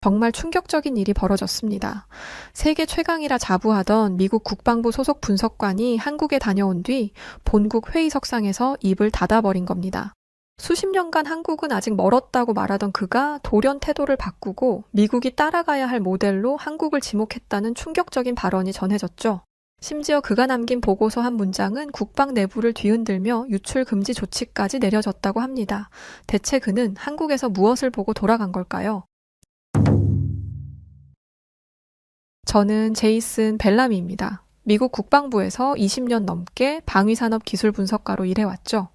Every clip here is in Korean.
정말 충격적인 일이 벌어졌습니다. 세계 최강이라 자부하던 미국 국방부 소속 분석관이 한국에 다녀온 뒤 본국 회의석상에서 입을 닫아버린 겁니다. 수십 년간 한국은 아직 멀었다고 말하던 그가 돌연 태도를 바꾸고 미국이 따라가야 할 모델로 한국을 지목했다는 충격적인 발언이 전해졌죠. 심지어 그가 남긴 보고서 한 문장은 국방 내부를 뒤흔들며 유출 금지 조치까지 내려졌다고 합니다. 대체 그는 한국에서 무엇을 보고 돌아간 걸까요? 저는 제이슨 벨라미입니다. 미국 국방부에서 20년 넘게 방위산업 기술 분석가로 일해왔죠.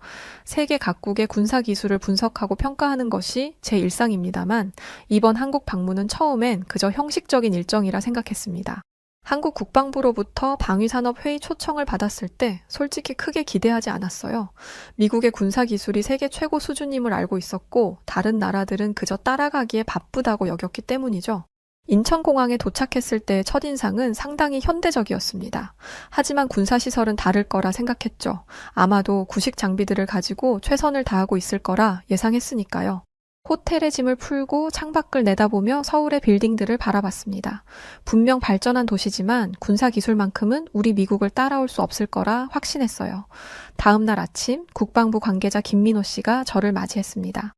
세계 각국의 군사 기술을 분석하고 평가하는 것이 제 일상입니다만 이번 한국 방문은 처음엔 그저 형식적인 일정이라 생각했습니다. 한국 국방부로부터 방위산업 회의 초청을 받았을 때 솔직히 크게 기대하지 않았어요. 미국의 군사 기술이 세계 최고 수준임을 알고 있었고 다른 나라들은 그저 따라가기에 바쁘다고 여겼기 때문이죠. 인천공항에 도착했을 때의 첫인상은 상당히 현대적이었습니다. 하지만 군사시설은 다를 거라 생각했죠. 아마도 구식 장비들을 가지고 최선을 다하고 있을 거라 예상했으니까요. 호텔의 짐을 풀고 창밖을 내다보며 서울의 빌딩들을 바라봤습니다. 분명 발전한 도시지만 군사기술만큼은 우리 미국을 따라올 수 없을 거라 확신했어요. 다음 날 아침 국방부 관계자 김민호 씨가 저를 맞이했습니다.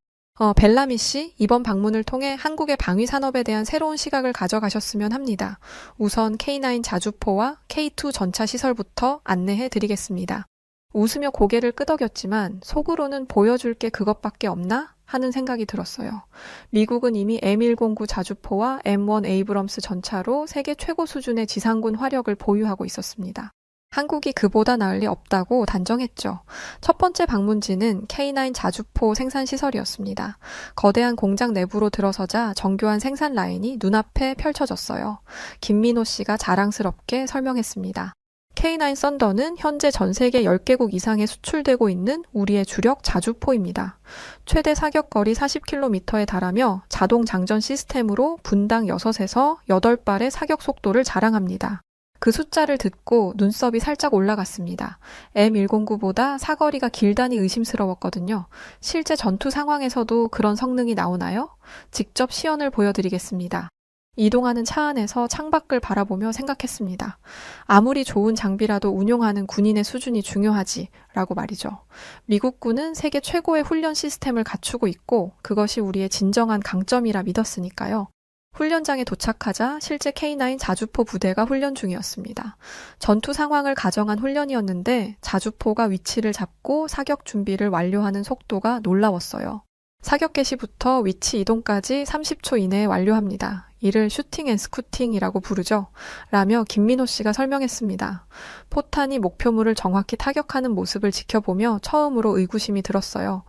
벨라미 씨, 이번 방문을 통해 한국의 방위산업에 대한 새로운 시각을 가져가셨으면 합니다. 우선 K9 자주포와 K2 전차 시설부터 안내해 드리겠습니다. 웃으며 고개를 끄덕였지만 속으로는 보여줄 게 그것밖에 없나? 하는 생각이 들었어요. 미국은 이미 M109 자주포와 M1 에이브럼스 전차로 세계 최고 수준의 지상군 화력을 보유하고 있었습니다. 한국이 그보다 나을 리 없다고 단정했죠. 첫 번째 방문지는 K9 자주포 생산시설이었습니다. 거대한 공장 내부로 들어서자 정교한 생산 라인이 눈앞에 펼쳐졌어요. 김민호 씨가 자랑스럽게 설명했습니다. K9 썬더는 현재 전 세계 10개국 이상에 수출되고 있는 우리의 주력 자주포입니다. 최대 사격거리 40km에 달하며 자동 장전 시스템으로 분당 6에서 8발의 사격 속도를 자랑합니다. 그 숫자를 듣고 눈썹이 살짝 올라갔습니다. M109보다 사거리가 길다니 의심스러웠거든요. 실제 전투 상황에서도 그런 성능이 나오나요? 직접 시연을 보여드리겠습니다. 이동하는 차 안에서 창밖을 바라보며 생각했습니다. 아무리 좋은 장비라도 운용하는 군인의 수준이 중요하지 라고 말이죠. 미국군은 세계 최고의 훈련 시스템을 갖추고 있고 그것이 우리의 진정한 강점이라 믿었으니까요. 훈련장에 도착하자 실제 K9 자주포 부대가 훈련 중이었습니다. 전투 상황을 가정한 훈련이었는데 자주포가 위치를 잡고 사격 준비를 완료하는 속도가 놀라웠어요. 사격 개시부터 위치 이동까지 30초 이내에 완료합니다. 이를 슈팅 앤 스쿠팅이라고 부르죠. 라며 김민호 씨가 설명했습니다. 포탄이 목표물을 정확히 타격하는 모습을 지켜보며 처음으로 의구심이 들었어요.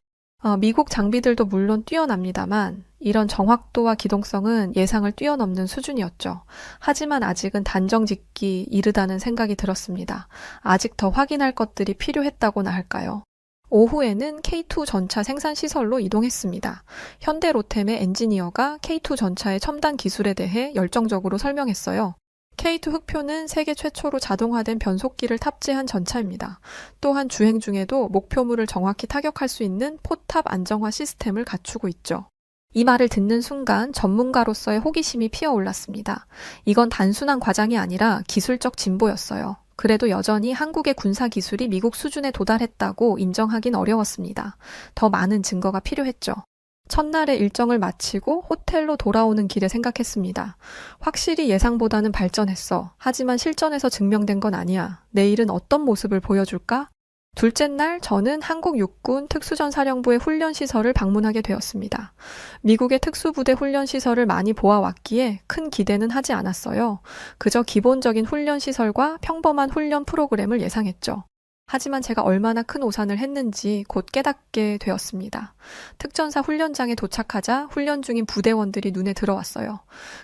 미국 장비들도 물론 뛰어납니다만 이런 정확도와 기동성은 예상을 뛰어넘는 수준이었죠. 하지만 아직은 단정 짓기 이르다는 생각이 들었습니다. 아직 더 확인할 것들이 필요했다고나 할까요? 오후에는 K2 전차 생산시설로 이동했습니다. 현대로템의 엔지니어가 K2 전차의 첨단 기술에 대해 열정적으로 설명했어요. K2 흑표는 세계 최초로 자동화된 변속기를 탑재한 전차입니다. 또한 주행 중에도 목표물을 정확히 타격할 수 있는 포탑 안정화 시스템을 갖추고 있죠. 이 말을 듣는 순간 전문가로서의 호기심이 피어올랐습니다. 이건 단순한 과장이 아니라 기술적 진보였어요. 그래도 여전히 한국의 군사 기술이 미국 수준에 도달했다고 인정하긴 어려웠습니다. 더 많은 증거가 필요했죠. 첫날의 일정을 마치고 호텔로 돌아오는 길에 생각했습니다. 확실히 예상보다는 발전했어. 하지만 실전에서 증명된 건 아니야. 내일은 어떤 모습을 보여줄까? 둘째 날 저는 한국 육군 특수전사령부의 훈련시설을 방문하게 되었습니다. 미국의 특수부대 훈련시설을 많이 보아왔기에 큰 기대는 하지 않았어요. 그저 기본적인 훈련시설과 평범한 훈련 프로그램을 예상했죠. 하지만 제가 얼마나 큰 오산을 했는지 곧 깨닫게 되었습니다. 특전사 훈련장에 도착하자 훈련 중인 부대원들이 눈에 들어왔어요.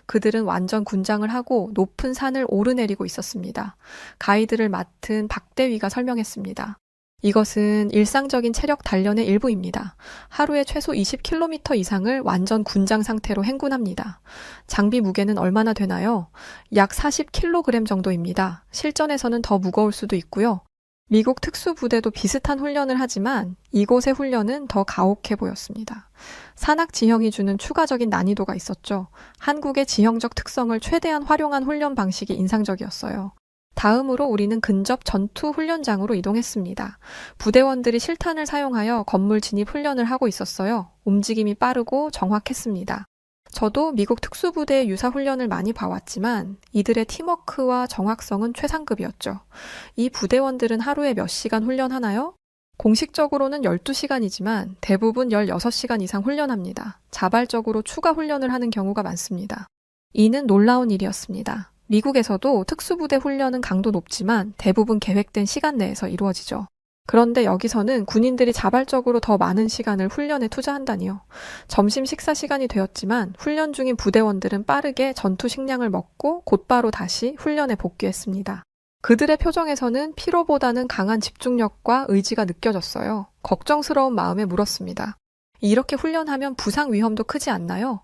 그들은 완전 군장을 하고 높은 산을 오르내리고 있었습니다. 가이드를 맡은 박대위가 설명했습니다. 이것은 일상적인 체력 단련의 일부입니다. 하루에 최소 20km 이상을 완전 군장 상태로 행군합니다. 장비 무게는 얼마나 되나요? 약 40kg 정도입니다. 실전에서는 더 무거울 수도 있고요. 미국 특수부대도 비슷한 훈련을 하지만 이곳의 훈련은 더 가혹해 보였습니다. 산악 지형이 주는 추가적인 난이도가 있었죠. 한국의 지형적 특성을 최대한 활용한 훈련 방식이 인상적이었어요. 다음으로 우리는 근접 전투 훈련장으로 이동했습니다. 부대원들이 실탄을 사용하여 건물 진입 훈련을 하고 있었어요. 움직임이 빠르고 정확했습니다. 저도 미국 특수부대의 유사 훈련을 많이 봐왔지만 이들의 팀워크와 정확성은 최상급이었죠. 이 부대원들은 하루에 몇 시간 훈련하나요? 공식적으로는 12시간이지만 대부분 16시간 이상 훈련합니다. 자발적으로 추가 훈련을 하는 경우가 많습니다. 이는 놀라운 일이었습니다. 미국에서도 특수부대 훈련은 강도 높지만 대부분 계획된 시간 내에서 이루어지죠. 그런데 여기서는 군인들이 자발적으로 더 많은 시간을 훈련에 투자한다니요. 점심 식사 시간이 되었지만 훈련 중인 부대원들은 빠르게 전투 식량을 먹고 곧바로 다시 훈련에 복귀했습니다. 그들의 표정에서는 피로보다는 강한 집중력과 의지가 느껴졌어요. 걱정스러운 마음에 물었습니다. 이렇게 훈련하면 부상 위험도 크지 않나요?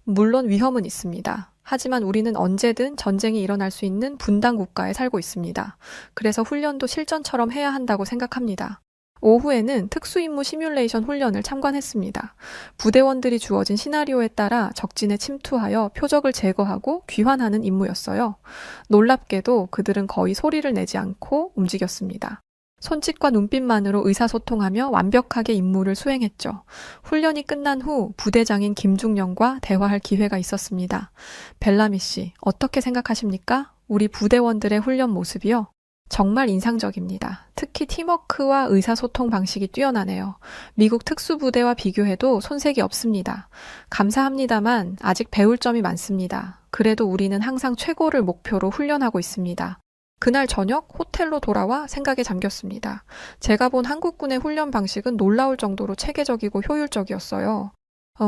물론 위험은 있습니다. 하지만 우리는 언제든 전쟁이 일어날 수 있는 분단 국가에 살고 있습니다. 그래서 훈련도 실전처럼 해야 한다고 생각합니다. 오후에는 특수임무 시뮬레이션 훈련을 참관했습니다. 부대원들이 주어진 시나리오에 따라 적진에 침투하여 표적을 제거하고 귀환하는 임무였어요. 놀랍게도 그들은 거의 소리를 내지 않고 움직였습니다. 손짓과 눈빛만으로 의사소통하며 완벽하게 임무를 수행했죠. 훈련이 끝난 후 부대장인 김중령과 대화할 기회가 있었습니다. 벨라미 씨, 어떻게 생각하십니까? 우리 부대원들의 훈련 모습이요? 정말 인상적입니다. 특히 팀워크와 의사소통 방식이 뛰어나네요. 미국 특수부대와 비교해도 손색이 없습니다. 감사합니다만 아직 배울 점이 많습니다. 그래도 우리는 항상 최고를 목표로 훈련하고 있습니다. 그날 저녁 호텔로 돌아와 생각에 잠겼습니다. 제가 본 한국군의 훈련 방식은 놀라울 정도로 체계적이고 효율적이었어요.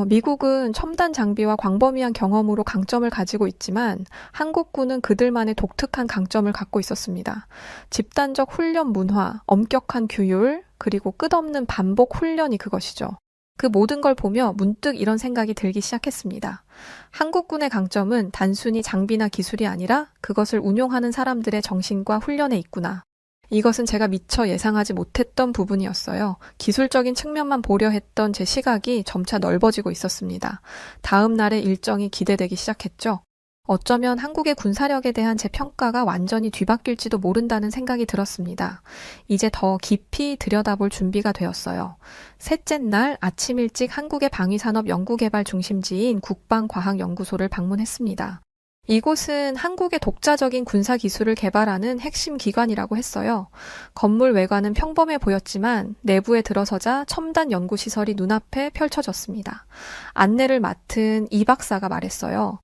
미국은 첨단 장비와 광범위한 경험으로 강점을 가지고 있지만 한국군은 그들만의 독특한 강점을 갖고 있었습니다. 집단적 훈련 문화, 엄격한 규율, 그리고 끝없는 반복 훈련이 그것이죠. 그 모든 걸 보며 문득 이런 생각이 들기 시작했습니다. 한국군의 강점은 단순히 장비나 기술이 아니라 그것을 운용하는 사람들의 정신과 훈련에 있구나. 이것은 제가 미처 예상하지 못했던 부분이었어요. 기술적인 측면만 보려 했던 제 시각이 점차 넓어지고 있었습니다. 다음 날의 일정이 기대되기 시작했죠. 어쩌면 한국의 군사력에 대한 제 평가가 완전히 뒤바뀔지도 모른다는 생각이 들었습니다. 이제 더 깊이 들여다볼 준비가 되었어요. 셋째 날 아침 일찍 한국의 방위산업 연구개발 중심지인 국방과학연구소를 방문했습니다. 이곳은 한국의 독자적인 군사기술을 개발하는 핵심 기관이라고 했어요. 건물 외관은 평범해 보였지만 내부에 들어서자 첨단 연구시설이 눈앞에 펼쳐졌습니다. 안내를 맡은 이 박사가 말했어요.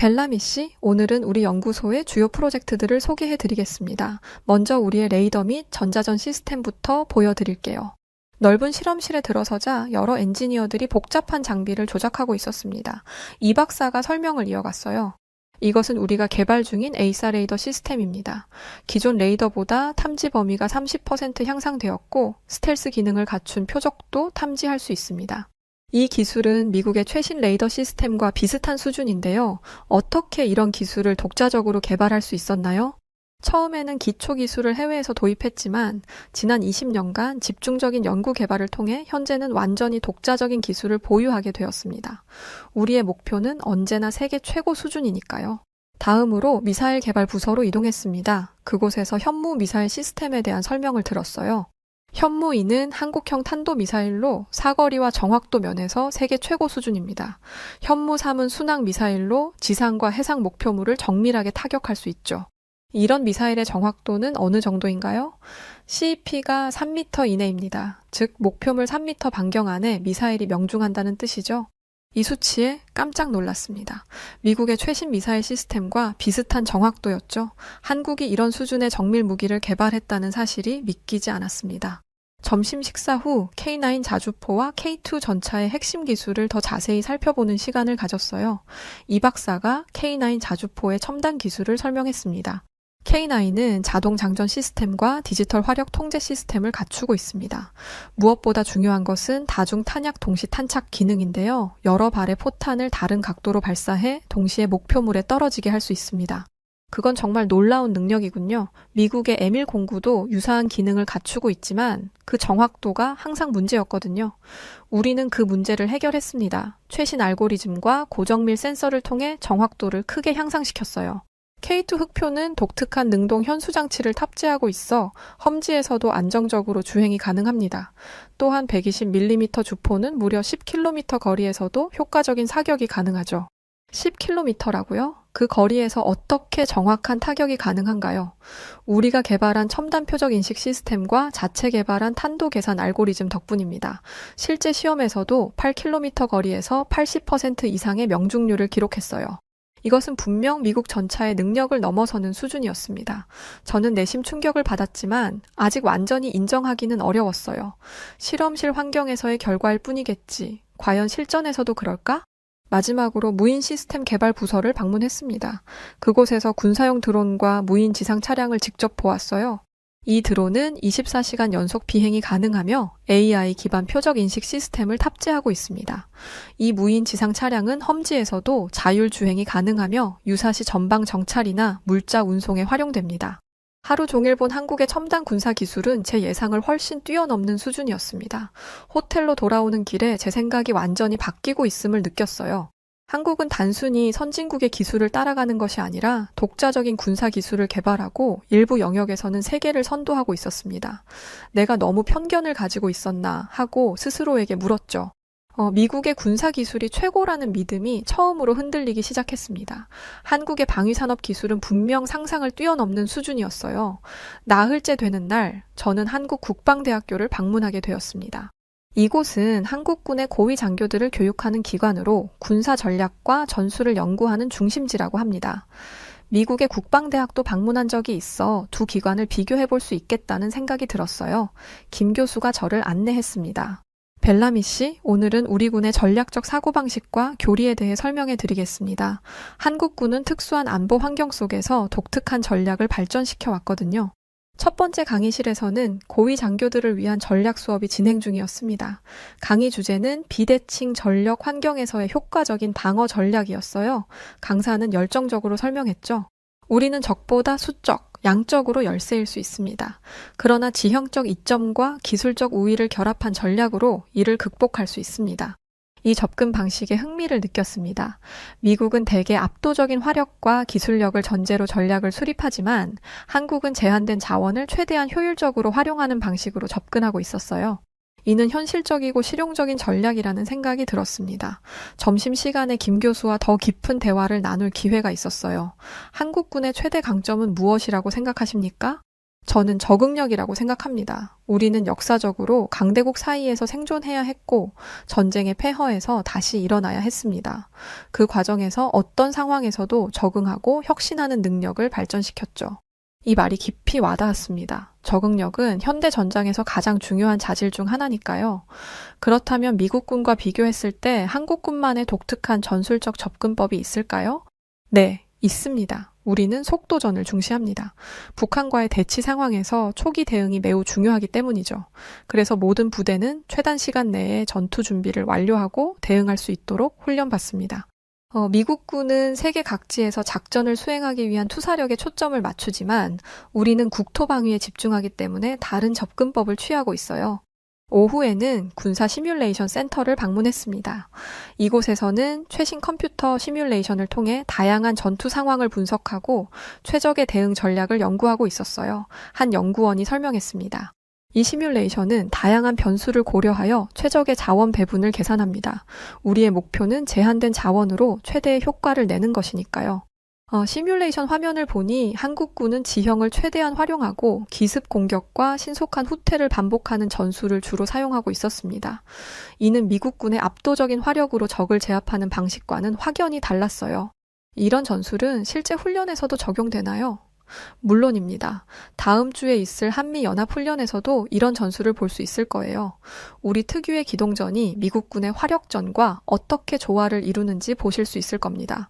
벨라미 씨, 오늘은 우리 연구소의 주요 프로젝트들을 소개해 드리겠습니다. 먼저 우리의 레이더 및 전자전 시스템부터 보여드릴게요. 넓은 실험실에 들어서자 여러 엔지니어들이 복잡한 장비를 조작하고 있었습니다. 이 박사가 설명을 이어갔어요. 이것은 우리가 개발 중인 에이사 레이더 시스템입니다. 기존 레이더보다 탐지 범위가 30% 향상되었고 스텔스 기능을 갖춘 표적도 탐지할 수 있습니다. 이 기술은 미국의 최신 레이더 시스템과 비슷한 수준인데요. 어떻게 이런 기술을 독자적으로 개발할 수 있었나요? 처음에는 기초 기술을 해외에서 도입했지만 지난 20년간 집중적인 연구 개발을 통해 현재는 완전히 독자적인 기술을 보유하게 되었습니다. 우리의 목표는 언제나 세계 최고 수준이니까요. 다음으로 미사일 개발 부서로 이동했습니다. 그곳에서 현무 미사일 시스템에 대한 설명을 들었어요. 현무2는 한국형 탄도미사일로 사거리와 정확도 면에서 세계 최고 수준입니다. 현무3은 순항 미사일로 지상과 해상 목표물을 정밀하게 타격할 수 있죠. 이런 미사일의 정확도는 어느 정도인가요? CEP가 3m 이내입니다. 즉 목표물 3m 반경 안에 미사일이 명중한다는 뜻이죠. 이 수치에 깜짝 놀랐습니다. 미국의 최신 미사일 시스템과 비슷한 정확도였죠. 한국이 이런 수준의 정밀 무기를 개발했다는 사실이 믿기지 않았습니다. 점심 식사 후 K9 자주포와 K2 전차의 핵심 기술을 더 자세히 살펴보는 시간을 가졌어요. 이 박사가 K9 자주포의 첨단 기술을 설명했습니다. K9은 자동 장전 시스템과 디지털 화력 통제 시스템을 갖추고 있습니다. 무엇보다 중요한 것은 다중 탄약 동시 탄착 기능인데요. 여러 발의 포탄을 다른 각도로 발사해 동시에 목표물에 떨어지게 할 수 있습니다. 그건 정말 놀라운 능력이군요. 미국의 M1 공구도 유사한 기능을 갖추고 있지만 그 정확도가 항상 문제였거든요. 우리는 그 문제를 해결했습니다. 최신 알고리즘과 고정밀 센서를 통해 정확도를 크게 향상시켰어요. K2 흑표는 독특한 능동 현수 장치를 탑재하고 있어 험지에서도 안정적으로 주행이 가능합니다. 또한 120mm 주포는 무려 10km 거리에서도 효과적인 사격이 가능하죠. 10km라고요? 그 거리에서 어떻게 정확한 타격이 가능한가요? 우리가 개발한 첨단 표적 인식 시스템과 자체 개발한 탄도 계산 알고리즘 덕분입니다. 실제 시험에서도 8km 거리에서 80% 이상의 명중률을 기록했어요. 이것은 분명 미국 전차의 능력을 넘어서는 수준이었습니다. 저는 내심 충격을 받았지만 아직 완전히 인정하기는 어려웠어요. 실험실 환경에서의 결과일 뿐이겠지. 과연 실전에서도 그럴까? 마지막으로 무인 시스템 개발 부서를 방문했습니다. 그곳에서 군사용 드론과 무인 지상 차량을 직접 보았어요. 이 드론은 24시간 연속 비행이 가능하며 AI 기반 표적 인식 시스템을 탑재하고 있습니다. 이 무인 지상 차량은 험지에서도 자율 주행이 가능하며 유사시 전방 정찰이나 물자 운송에 활용됩니다. 하루 종일 본 한국의 첨단 군사 기술은 제 예상을 훨씬 뛰어넘는 수준이었습니다. 호텔로 돌아오는 길에 제 생각이 완전히 바뀌고 있음을 느꼈어요. 한국은 단순히 선진국의 기술을 따라가는 것이 아니라 독자적인 군사 기술을 개발하고 일부 영역에서는 세계를 선도하고 있었습니다. 내가 너무 편견을 가지고 있었나 하고 스스로에게 물었죠. 미국의 군사 기술이 최고라는 믿음이 처음으로 흔들리기 시작했습니다. 한국의 방위산업 기술은 분명 상상을 뛰어넘는 수준이었어요. 나흘째 되는 날, 저는 한국 국방대학교를 방문하게 되었습니다. 이곳은 한국군의 고위 장교들을 교육하는 기관으로 군사 전략과 전술을 연구하는 중심지라고 합니다. 미국의 국방대학도 방문한 적이 있어 두 기관을 비교해 볼 수 있겠다는 생각이 들었어요. 김 교수가 저를 안내했습니다. 벨라미 씨, 오늘은 우리 군의 전략적 사고방식과 교리에 대해 설명해 드리겠습니다. 한국군은 특수한 안보 환경 속에서 독특한 전략을 발전시켜 왔거든요. 첫 번째 강의실에서는 고위 장교들을 위한 전략 수업이 진행 중이었습니다. 강의 주제는 비대칭 전력 환경에서의 효과적인 방어 전략이었어요. 강사는 열정적으로 설명했죠. 우리는 적보다 수적, 양적으로 열세일 수 있습니다. 그러나 지형적 이점과 기술적 우위를 결합한 전략으로 이를 극복할 수 있습니다. 이 접근 방식에 흥미를 느꼈습니다. 미국은 대개 압도적인 화력과 기술력을 전제로 전략을 수립하지만 한국은 제한된 자원을 최대한 효율적으로 활용하는 방식으로 접근하고 있었어요. 이는 현실적이고 실용적인 전략이라는 생각이 들었습니다. 점심시간에 김 교수와 더 깊은 대화를 나눌 기회가 있었어요. 한국군의 최대 강점은 무엇이라고 생각하십니까? 저는 적응력이라고 생각합니다. 우리는 역사적으로 강대국 사이에서 생존해야 했고 전쟁에 패허해서 다시 일어나야 했습니다. 그 과정에서 어떤 상황에서도 적응하고 혁신하는 능력을 발전시켰죠. 이 말이 깊이 와닿았습니다. 적응력은 현대 전장에서 가장 중요한 자질 중 하나니까요. 그렇다면 미국군과 비교했을 때 한국군만의 독특한 전술적 접근법이 있을까요? 네, 있습니다. 우리는 속도전을 중시합니다. 북한과의 대치 상황에서 초기 대응이 매우 중요하기 때문이죠. 그래서 모든 부대는 최단 시간 내에 전투 준비를 완료하고 대응할 수 있도록 훈련받습니다. 미국군은 세계 각지에서 작전을 수행하기 위한 투사력에 초점을 맞추지만 우리는 국토 방위에 집중하기 때문에 다른 접근법을 취하고 있어요. 오후에는 군사 시뮬레이션 센터를 방문했습니다. 이곳에서는 최신 컴퓨터 시뮬레이션을 통해 다양한 전투 상황을 분석하고 최적의 대응 전략을 연구하고 있었어요. 한 연구원이 설명했습니다. 이 시뮬레이션은 다양한 변수를 고려하여 최적의 자원 배분을 계산합니다. 우리의 목표는 제한된 자원으로 최대의 효과를 내는 것이니까요. 시뮬레이션 화면을 보니 한국군은 지형을 최대한 활용하고 기습 공격과 신속한 후퇴를 반복하는 전술을 주로 사용하고 있었습니다. 이는 미국군의 압도적인 화력으로 적을 제압하는 방식과는 확연히 달랐어요. 이런 전술은 실제 훈련에서도 적용되나요? 물론입니다. 다음 주에 있을 한미연합훈련에서도 이런 전술을 볼 수 있을 거예요. 우리 특유의 기동전이 미국군의 화력전과 어떻게 조화를 이루는지 보실 수 있을 겁니다.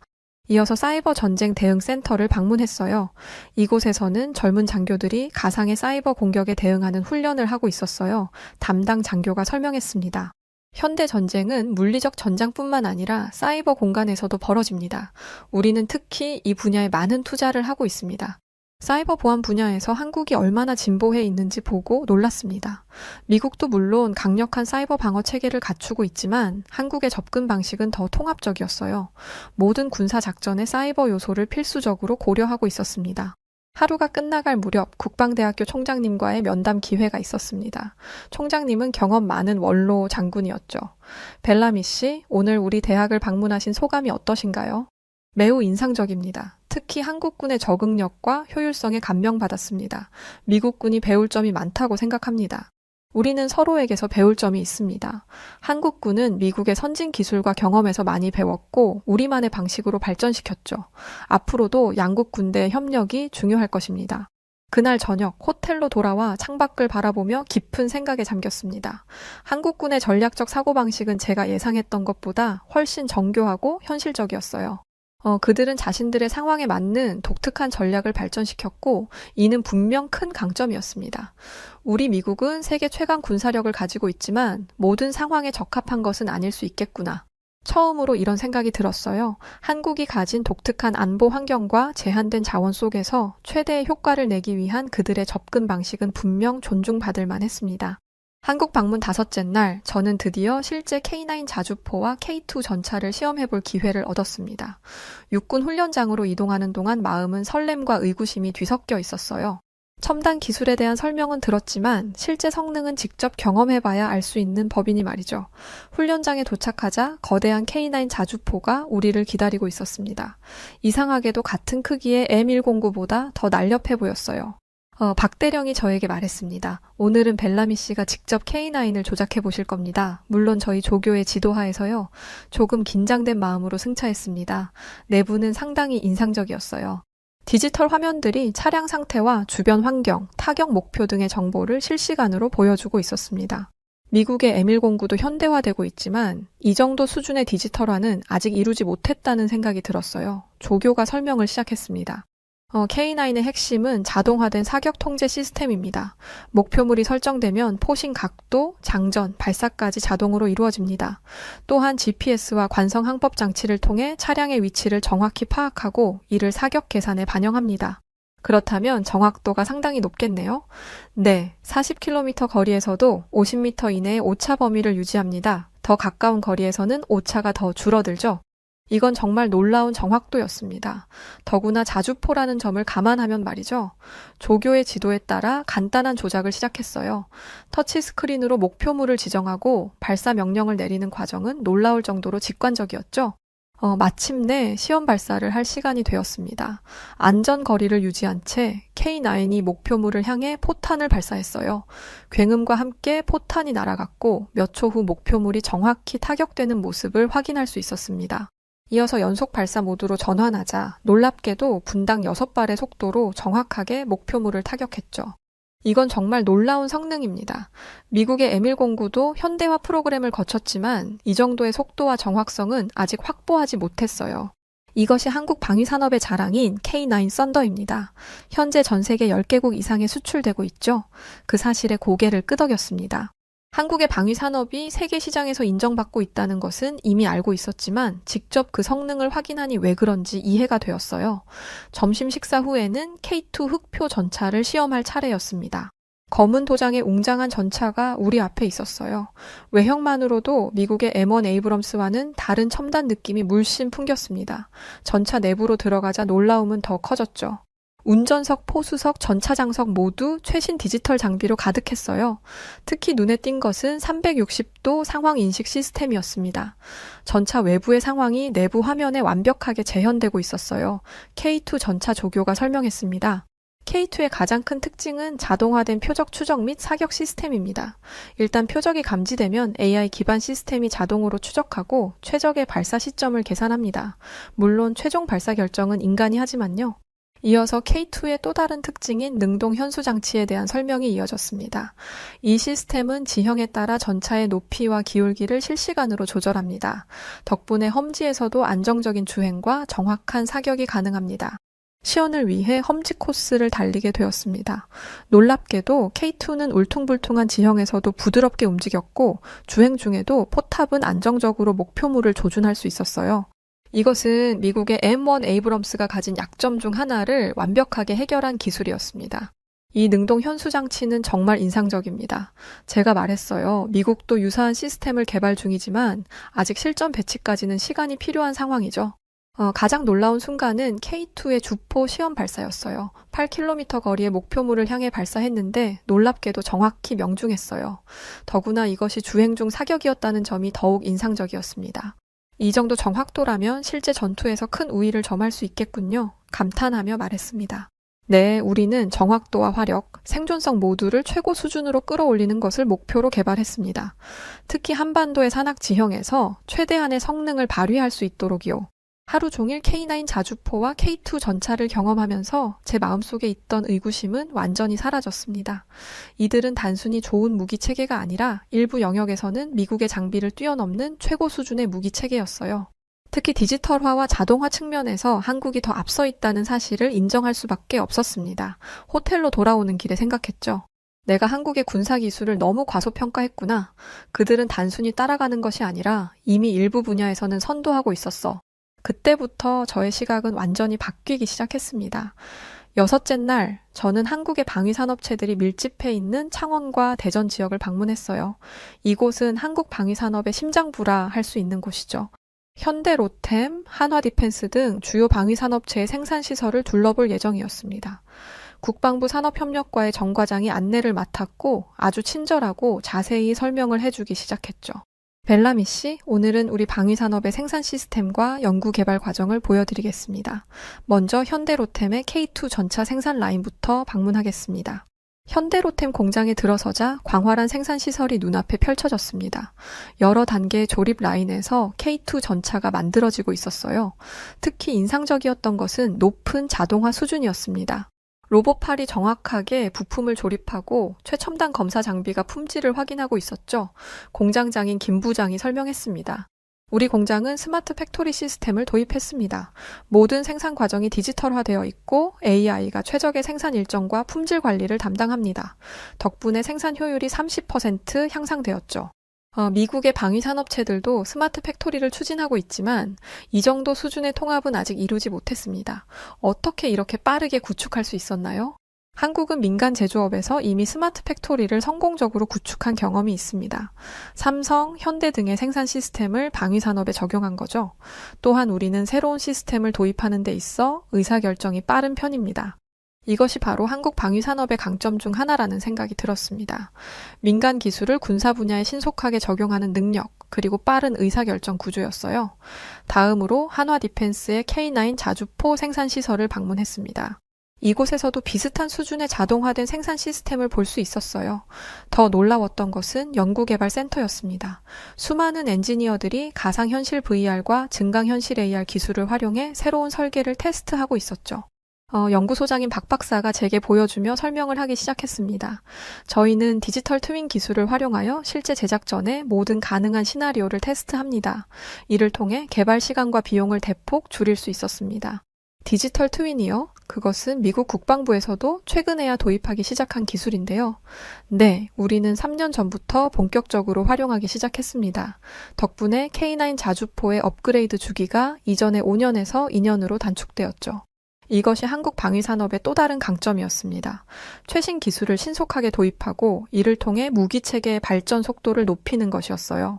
이어서 사이버 전쟁 대응 센터를 방문했어요. 이곳에서는 젊은 장교들이 가상의 사이버 공격에 대응하는 훈련을 하고 있었어요. 담당 장교가 설명했습니다. 현대 전쟁은 물리적 전장뿐만 아니라 사이버 공간에서도 벌어집니다. 우리는 특히 이 분야에 많은 투자를 하고 있습니다. 사이버 보안 분야에서 한국이 얼마나 진보해 있는지 보고 놀랐습니다. 미국도 물론 강력한 사이버 방어 체계를 갖추고 있지만 한국의 접근 방식은 더 통합적이었어요. 모든 군사 작전에 사이버 요소를 필수적으로 고려하고 있었습니다. 하루가 끝나갈 무렵 국방대학교 총장님과의 면담 기회가 있었습니다. 총장님은 경험 많은 원로 장군이었죠. 벨라미 씨, 오늘 우리 대학을 방문하신 소감이 어떠신가요? 매우 인상적입니다. 특히 한국군의 적응력과 효율성에 감명받았습니다. 미국군이 배울 점이 많다고 생각합니다. 우리는 서로에게서 배울 점이 있습니다. 한국군은 미국의 선진 기술과 경험에서 많이 배웠고 우리만의 방식으로 발전시켰죠. 앞으로도 양국 군대의 협력이 중요할 것입니다. 그날 저녁 호텔로 돌아와 창밖을 바라보며 깊은 생각에 잠겼습니다. 한국군의 전략적 사고방식은 제가 예상했던 것보다 훨씬 정교하고 현실적이었어요. 그들은 자신들의 상황에 맞는 독특한 전략을 발전시켰고 이는 분명 큰 강점이었습니다. 우리 미국은 세계 최강 군사력을 가지고 있지만 모든 상황에 적합한 것은 아닐 수 있겠구나. 처음으로 이런 생각이 들었어요. 한국이 가진 독특한 안보 환경과 제한된 자원 속에서 최대의 효과를 내기 위한 그들의 접근 방식은 분명 존중받을 만했습니다. 한국 방문 5째 날, 저는 드디어 실제 K9 자주포와 K2 전차를 시험해볼 기회를 얻었습니다. 육군 훈련장으로 이동하는 동안 마음은 설렘과 의구심이 뒤섞여 있었어요. 첨단 기술에 대한 설명은 들었지만 실제 성능은 직접 경험해봐야 알 수 있는 법이니 말이죠. 훈련장에 도착하자 거대한 K9 자주포가 우리를 기다리고 있었습니다. 이상하게도 같은 크기의 M109보다 더 날렵해 보였어요. 박대령이 저에게 말했습니다. 오늘은 벨라미 씨가 직접 K9을 조작해 보실 겁니다. 물론 저희 조교의 지도하에서요. 조금 긴장된 마음으로 승차했습니다. 내부는 상당히 인상적이었어요. 디지털 화면들이 차량 상태와 주변 환경, 타격 목표 등의 정보를 실시간으로 보여주고 있었습니다. 미국의 M109도 현대화되고 있지만 이 정도 수준의 디지털화는 아직 이루지 못했다는 생각이 들었어요. 조교가 설명을 시작했습니다. K9의 핵심은 자동화된 사격 통제 시스템입니다. 목표물이 설정되면 포신 각도, 장전, 발사까지 자동으로 이루어집니다. 또한 GPS와 관성 항법 장치를 통해 차량의 위치를 정확히 파악하고 이를 사격 계산에 반영합니다. 그렇다면 정확도가 상당히 높겠네요. 네, 40km 거리에서도 50m 이내의 오차 범위를 유지합니다. 더 가까운 거리에서는 오차가 더 줄어들죠. 이건 정말 놀라운 정확도였습니다. 더구나 자주포라는 점을 감안하면 말이죠. 조교의 지도에 따라 간단한 조작을 시작했어요. 터치스크린으로 목표물을 지정하고 발사 명령을 내리는 과정은 놀라울 정도로 직관적이었죠. 마침내 시험 발사를 할 시간이 되었습니다. 안전 거리를 유지한 채 K9이 목표물을 향해 포탄을 발사했어요. 굉음과 함께 포탄이 날아갔고 몇 초 후 목표물이 정확히 타격되는 모습을 확인할 수 있었습니다. 이어서 연속 발사 모드로 전환하자 놀랍게도 분당 6발의 속도로 정확하게 목표물을 타격했죠. 이건 정말 놀라운 성능입니다. 미국의 M109도 현대화 프로그램을 거쳤지만 이 정도의 속도와 정확성은 아직 확보하지 못했어요. 이것이 한국 방위산업의 자랑인 K9 썬더입니다. 현재 전 세계 10개국 이상에 수출되고 있죠. 그 사실에 고개를 끄덕였습니다. 한국의 방위산업이 세계 시장에서 인정받고 있다는 것은 이미 알고 있었지만 직접 그 성능을 확인하니 왜 그런지 이해가 되었어요. 점심 식사 후에는 K2 흑표 전차를 시험할 차례였습니다. 검은 도장의 웅장한 전차가 우리 앞에 있었어요. 외형만으로도 미국의 M1 에이브럼스와는 다른 첨단 느낌이 물씬 풍겼습니다. 전차 내부로 들어가자 놀라움은 더 커졌죠. 운전석, 포수석, 전차장석 모두 최신 디지털 장비로 가득했어요. 특히 눈에 띈 것은 360도 상황 인식 시스템이었습니다. 전차 외부의 상황이 내부 화면에 완벽하게 재현되고 있었어요. K2 전차 조교가 설명했습니다. K2의 가장 큰 특징은 자동화된 표적 추적 및 사격 시스템입니다. 일단 표적이 감지되면 AI 기반 시스템이 자동으로 추적하고 최적의 발사 시점을 계산합니다. 물론 최종 발사 결정은 인간이 하지만요. 이어서 K2의 또 다른 특징인 능동 현수 장치에 대한 설명이 이어졌습니다. 이 시스템은 지형에 따라 전차의 높이와 기울기를 실시간으로 조절합니다. 덕분에 험지에서도 안정적인 주행과 정확한 사격이 가능합니다. 시연을 위해 험지 코스를 달리게 되었습니다. 놀랍게도 K2는 울퉁불퉁한 지형에서도 부드럽게 움직였고 주행 중에도 포탑은 안정적으로 목표물을 조준할 수 있었어요. 이것은 미국의 M1 에이브럼스가 가진 약점 중 하나를 완벽하게 해결한 기술이었습니다. 이 능동 현수 장치는 정말 인상적입니다. 제가 말했어요. 미국도 유사한 시스템을 개발 중이지만 아직 실전 배치까지는 시간이 필요한 상황이죠. 가장 놀라운 순간은 K2의 주포 시험 발사였어요. 8km 거리의 목표물을 향해 발사했는데 놀랍게도 정확히 명중했어요. 더구나 이것이 주행 중 사격이었다는 점이 더욱 인상적이었습니다. 이 정도 정확도라면 실제 전투에서 큰 우위를 점할 수 있겠군요. 감탄하며 말했습니다. 네, 우리는 정확도와 화력, 생존성 모두를 최고 수준으로 끌어올리는 것을 목표로 개발했습니다. 특히 한반도의 산악 지형에서 최대한의 성능을 발휘할 수 있도록이요. 하루 종일 K9 자주포와 K2 전차를 경험하면서 제 마음속에 있던 의구심은 완전히 사라졌습니다. 이들은 단순히 좋은 무기 체계가 아니라 일부 영역에서는 미국의 장비를 뛰어넘는 최고 수준의 무기 체계였어요. 특히 디지털화와 자동화 측면에서 한국이 더 앞서 있다는 사실을 인정할 수밖에 없었습니다. 호텔로 돌아오는 길에 생각했죠. 내가 한국의 군사 기술을 너무 과소평가했구나. 그들은 단순히 따라가는 것이 아니라 이미 일부 분야에서는 선도하고 있었어. 그때부터 저의 시각은 완전히 바뀌기 시작했습니다. 6째 날, 저는 한국의 방위산업체들이 밀집해 있는 창원과 대전 지역을 방문했어요. 이곳은 한국 방위산업의 심장부라 할 수 있는 곳이죠. 현대 로템, 한화 디펜스 등 주요 방위산업체의 생산시설을 둘러볼 예정이었습니다. 국방부 산업협력과의 정 과장이 안내를 맡았고 아주 친절하고 자세히 설명을 해주기 시작했죠. 벨라미 씨, 오늘은 우리 방위산업의 생산 시스템과 연구 개발 과정을 보여드리겠습니다. 먼저 현대로템의 K2 전차 생산 라인부터 방문하겠습니다. 현대로템 공장에 들어서자 광활한 생산 시설이 눈앞에 펼쳐졌습니다. 여러 단계의 조립 라인에서 K2 전차가 만들어지고 있었어요. 특히 인상적이었던 것은 높은 자동화 수준이었습니다. 로봇팔이 정확하게 부품을 조립하고 최첨단 검사 장비가 품질을 확인하고 있었죠. 공장장인 김 부장이 설명했습니다. 우리 공장은 스마트 팩토리 시스템을 도입했습니다. 모든 생산 과정이 디지털화되어 있고 AI가 최적의 생산 일정과 품질 관리를 담당합니다. 덕분에 생산 효율이 30% 향상되었죠. 미국의 방위산업체들도 스마트 팩토리를 추진하고 있지만 이 정도 수준의 통합은 아직 이루지 못했습니다. 어떻게 이렇게 빠르게 구축할 수 있었나요? 한국은 민간 제조업에서 이미 스마트 팩토리를 성공적으로 구축한 경험이 있습니다. 삼성, 현대 등의 생산 시스템을 방위산업에 적용한 거죠. 또한 우리는 새로운 시스템을 도입하는 데 있어 의사결정이 빠른 편입니다. 이것이 바로 한국 방위산업의 강점 중 하나라는 생각이 들었습니다. 민간 기술을 군사 분야에 신속하게 적용하는 능력, 그리고 빠른 의사결정 구조였어요. 다음으로 한화 디펜스의 K9 자주포 생산시설을 방문했습니다. 이곳에서도 비슷한 수준의 자동화된 생산 시스템을 볼 수 있었어요. 더 놀라웠던 것은 연구개발센터였습니다. 수많은 엔지니어들이 가상현실 VR과 증강현실 AR 기술을 활용해 새로운 설계를 테스트하고 있었죠. 연구소장인 박 박사가 제게 보여주며 설명을 하기 시작했습니다. 저희는 디지털 트윈 기술을 활용하여 실제 제작 전에 모든 가능한 시나리오를 테스트합니다. 이를 통해 개발 시간과 비용을 대폭 줄일 수 있었습니다. 디지털 트윈이요? 그것은 미국 국방부에서도 최근에야 도입하기 시작한 기술인데요. 네, 우리는 3년 전부터 본격적으로 활용하기 시작했습니다. 덕분에 K9 자주포의 업그레이드 주기가 이전의 5년에서 2년으로 단축되었죠. 이것이 한국 방위산업의 또 다른 강점이었습니다. 최신 기술을 신속하게 도입하고 이를 통해 무기체계의 발전 속도를 높이는 것이었어요.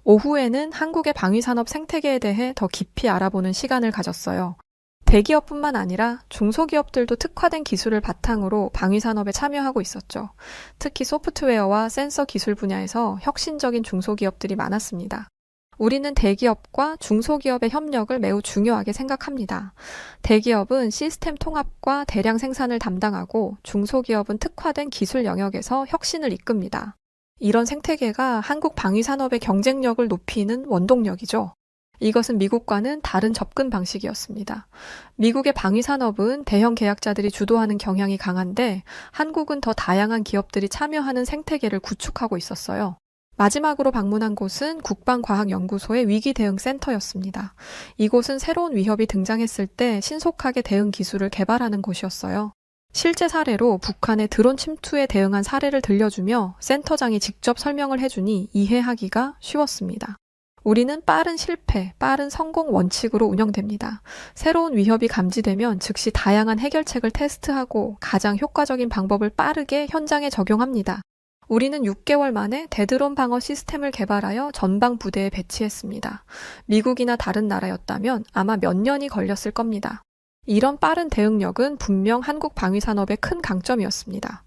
오후에는 한국의 방위산업 생태계에 대해 더 깊이 알아보는 시간을 가졌어요. 대기업뿐만 아니라 중소기업들도 특화된 기술을 바탕으로 방위산업에 참여하고 있었죠. 특히 소프트웨어와 센서 기술 분야에서 혁신적인 중소기업들이 많았습니다. 우리는 대기업과 중소기업의 협력을 매우 중요하게 생각합니다. 대기업은 시스템 통합과 대량 생산을 담당하고 중소기업은 특화된 기술 영역에서 혁신을 이끕니다. 이런 생태계가 한국 방위산업의 경쟁력을 높이는 원동력이죠. 이것은 미국과는 다른 접근 방식이었습니다. 미국의 방위산업은 대형 계약자들이 주도하는 경향이 강한데 한국은 더 다양한 기업들이 참여하는 생태계를 구축하고 있었어요. 마지막으로 방문한 곳은 국방과학연구소의 위기대응센터였습니다. 이곳은 새로운 위협이 등장했을 때 신속하게 대응 기술을 개발하는 곳이었어요. 실제 사례로 북한의 드론 침투에 대응한 사례를 들려주며 센터장이 직접 설명을 해주니 이해하기가 쉬웠습니다. 우리는 빠른 실패, 빠른 성공 원칙으로 운영됩니다. 새로운 위협이 감지되면 즉시 다양한 해결책을 테스트하고 가장 효과적인 방법을 빠르게 현장에 적용합니다. 우리는 6개월 만에 대드론 방어 시스템을 개발하여 전방 부대에 배치했습니다. 미국이나 다른 나라였다면 아마 몇 년이 걸렸을 겁니다. 이런 빠른 대응력은 분명 한국 방위산업의 큰 강점이었습니다.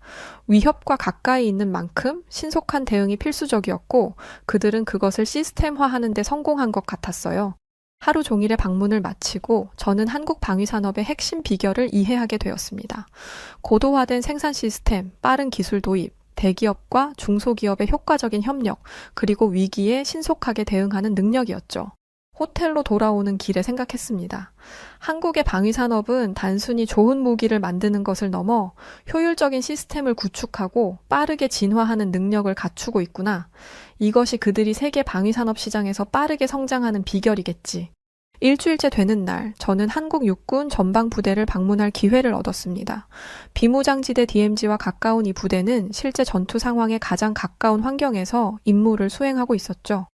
위협과 가까이 있는 만큼 신속한 대응이 필수적이었고 그들은 그것을 시스템화하는 데 성공한 것 같았어요. 하루 종일의 방문을 마치고 저는 한국 방위산업의 핵심 비결을 이해하게 되었습니다. 고도화된 생산 시스템, 빠른 기술 도입, 대기업과 중소기업의 효과적인 협력, 그리고 위기에 신속하게 대응하는 능력이었죠. 호텔로 돌아오는 길에 생각했습니다. 한국의 방위산업은 단순히 좋은 무기를 만드는 것을 넘어 효율적인 시스템을 구축하고 빠르게 진화하는 능력을 갖추고 있구나. 이것이 그들이 세계 방위산업 시장에서 빠르게 성장하는 비결이겠지. 일주일째 되는 날, 저는 한국 육군 전방부대를 방문할 기회를 얻었습니다. 비무장지대 DMZ와 가까운 이 부대는 실제 전투 상황에 가장 가까운 환경에서 임무를 수행하고 있었죠.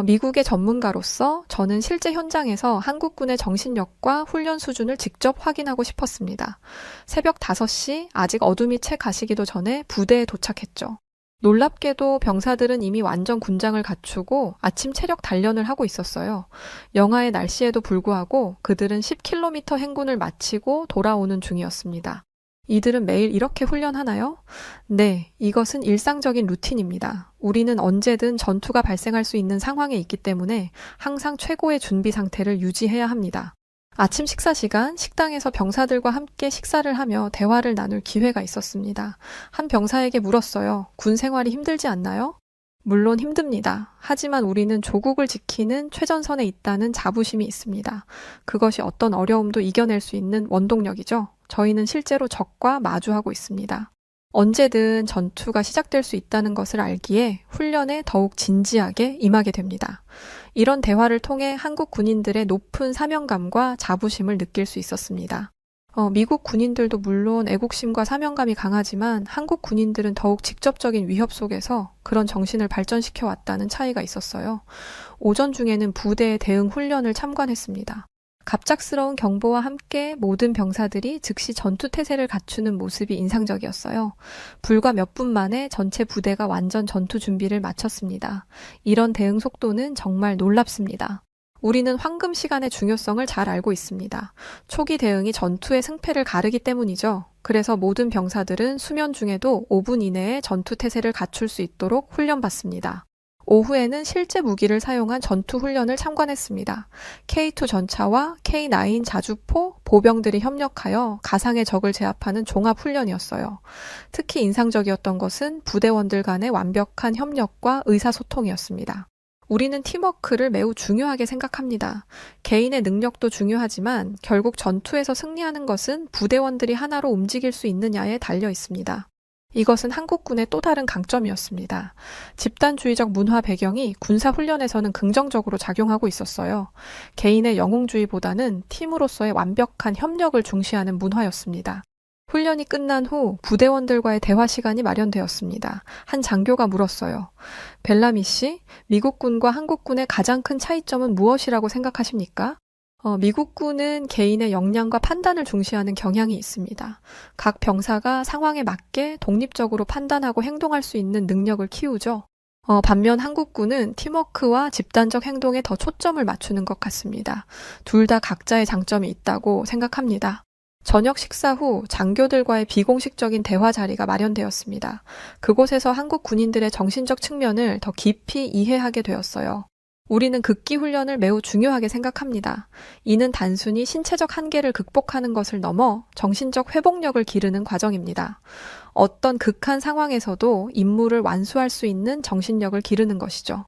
미국의 전문가로서 저는 실제 현장에서 한국군의 정신력과 훈련 수준을 직접 확인하고 싶었습니다. 새벽 5시, 아직 어둠이 채 가시기도 전에 부대에 도착했죠. 놀랍게도 병사들은 이미 완전 군장을 갖추고 아침 체력 단련을 하고 있었어요. 영하의 날씨에도 불구하고 그들은 10km 행군을 마치고 돌아오는 중이었습니다. 이들은 매일 이렇게 훈련하나요? 네, 이것은 일상적인 루틴입니다. 우리는 언제든 전투가 발생할 수 있는 상황에 있기 때문에 항상 최고의 준비 상태를 유지해야 합니다. 아침 식사 시간, 식당에서 병사들과 함께 식사를 하며 대화를 나눌 기회가 있었습니다. 한 병사에게 물었어요. 군 생활이 힘들지 않나요? 물론 힘듭니다. 하지만 우리는 조국을 지키는 최전선에 있다는 자부심이 있습니다. 그것이 어떤 어려움도 이겨낼 수 있는 원동력이죠. 저희는 실제로 적과 마주하고 있습니다. 언제든 전투가 시작될 수 있다는 것을 알기에 훈련에 더욱 진지하게 임하게 됩니다. 이런 대화를 통해 한국 군인들의 높은 사명감과 자부심을 느낄 수 있었습니다. 미국 군인들도 물론 애국심과 사명감이 강하지만 한국 군인들은 더욱 직접적인 위협 속에서 그런 정신을 발전시켜 왔다는 차이가 있었어요. 오전 중에는 부대의 대응 훈련을 참관했습니다. 갑작스러운 경보와 함께 모든 병사들이 즉시 전투태세를 갖추는 모습이 인상적이었어요. 불과 몇 분 만에 전체 부대가 완전 전투 준비를 마쳤습니다. 이런 대응 속도는 정말 놀랍습니다. 우리는 황금 시간의 중요성을 잘 알고 있습니다. 초기 대응이 전투의 승패를 가르기 때문이죠. 그래서 모든 병사들은 수면 중에도 5분 이내에 전투태세를 갖출 수 있도록 훈련받습니다. 오후에는 실제 무기를 사용한 전투 훈련을 참관했습니다. K2 전차와 K9 자주포, 보병들이 협력하여 가상의 적을 제압하는 종합 훈련이었어요. 특히 인상적이었던 것은 부대원들 간의 완벽한 협력과 의사소통이었습니다. 우리는 팀워크를 매우 중요하게 생각합니다. 개인의 능력도 중요하지만 결국 전투에서 승리하는 것은 부대원들이 하나로 움직일 수 있느냐에 달려 있습니다. 이것은 한국군의 또 다른 강점이었습니다. 집단주의적 문화 배경이 군사훈련에서는 긍정적으로 작용하고 있었어요. 개인의 영웅주의보다는 팀으로서의 완벽한 협력을 중시하는 문화였습니다. 훈련이 끝난 후 부대원들과의 대화 시간이 마련되었습니다. 한 장교가 물었어요. 벨라미 씨, 미국군과 한국군의 가장 큰 차이점은 무엇이라고 생각하십니까? 미국군은 개인의 역량과 판단을 중시하는 경향이 있습니다. 각 병사가 상황에 맞게 독립적으로 판단하고 행동할 수 있는 능력을 키우죠. 반면 한국군은 팀워크와 집단적 행동에 더 초점을 맞추는 것 같습니다. 둘 다 각자의 장점이 있다고 생각합니다. 저녁 식사 후 장교들과의 비공식적인 대화 자리가 마련되었습니다. 그곳에서 한국 군인들의 정신적 측면을 더 깊이 이해하게 되었어요. 우리는 극기 훈련을 매우 중요하게 생각합니다. 이는 단순히 신체적 한계를 극복하는 것을 넘어 정신적 회복력을 기르는 과정입니다. 어떤 극한 상황에서도 임무를 완수할 수 있는 정신력을 기르는 것이죠.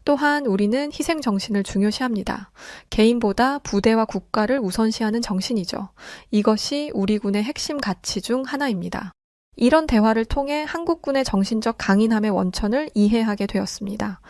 또한 우리는 희생 정신을 중요시합니다. 개인보다 부대와 국가를 우선시하는 정신이죠. 이것이 우리 군의 핵심 가치 중 하나입니다. 이런 대화를 통해 한국군의 정신적 강인함의 원천을 이해하게 되었습니다.